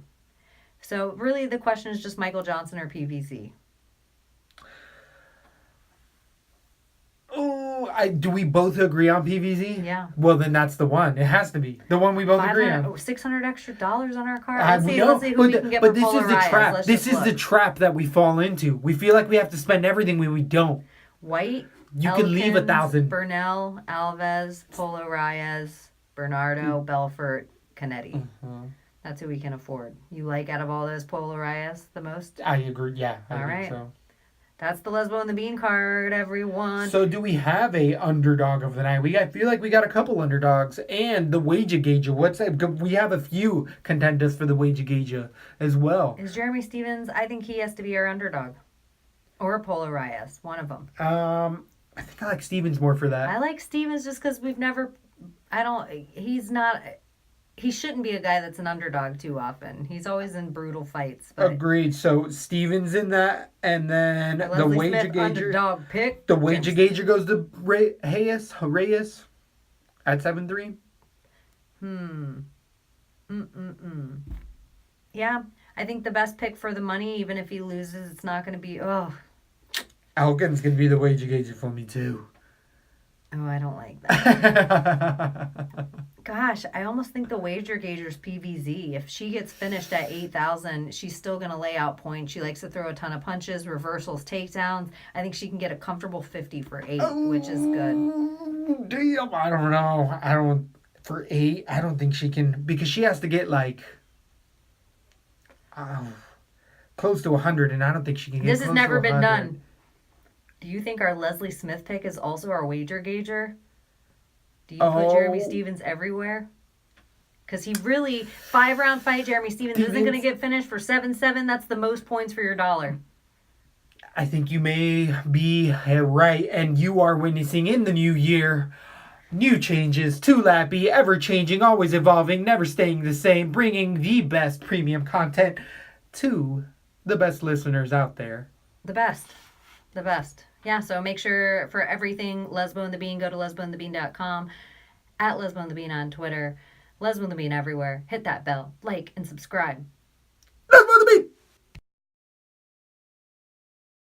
So really the question is just Michael Johnson or PVC. Oh, do we both agree on PVZ? Yeah. Well, then that's the one. It has to be the one we both agree on. $600 extra on our card. Let's see who we can get but for this is the trap. This is the trap that we fall into. We feel like we have to spend everything when we don't. White. You Elkins, can leave 1,000. Burnell, Alves, Polo Reyes, Bernardo, Belfort, Canetti. Mm-hmm. That's who we can afford. You like out of all those Polo Reyes the most? I agree. Yeah. All right. So. That's the Lesbo and the Bean card, everyone. So do we have a underdog of the night? I feel like we got a couple underdogs. And the wager gauger. We have a few contenders for the wager gauger as well. Is Jeremy Stevens? I think he has to be our underdog. Or Polo Reyes. One of them. I think I like Stevens more for that. I like Stevens just because he shouldn't be a guy that's an underdog too often. He's always in brutal fights. But agreed. So Stevens in that, and then the wager gauger. Underdog pick. The wager gauger goes to Reyes at 7-3. Yeah, I think the best pick for the money, even if he loses, it's not going to be. Elkin's going to be the wager gauger for me too. Oh, I don't like that. Gosh, I almost think the wager gauger's PVZ. If she gets finished at 8,000, she's still going to lay out points. She likes to throw a ton of punches, reversals, takedowns. I think she can get a comfortable 50 for 8, which is good. Damn, I don't know. For 8, I don't think she can, because she has to get close to 100, and I don't think she can get This close has never to been 100. done. Do you think our Leslie Smith pick is also our wager gauger? Do you put Jeremy Stevens everywhere? Because he really, 5-round fight, Jeremy Stevens isn't going to get finished for 7-7. That's the most points for your dollar. I think you may be right, and you are witnessing in the new year New changes to LaTB, ever changing, always evolving, never staying the same, bringing the best premium content to the best listeners out there. The best. The best. Yeah, so make sure for everything Lesbo and the Bean, go to lesboandthebean.com, at Lesbo and the Bean on Twitter, Lesbo and the Bean everywhere. Hit that bell, like, and subscribe. Lesbo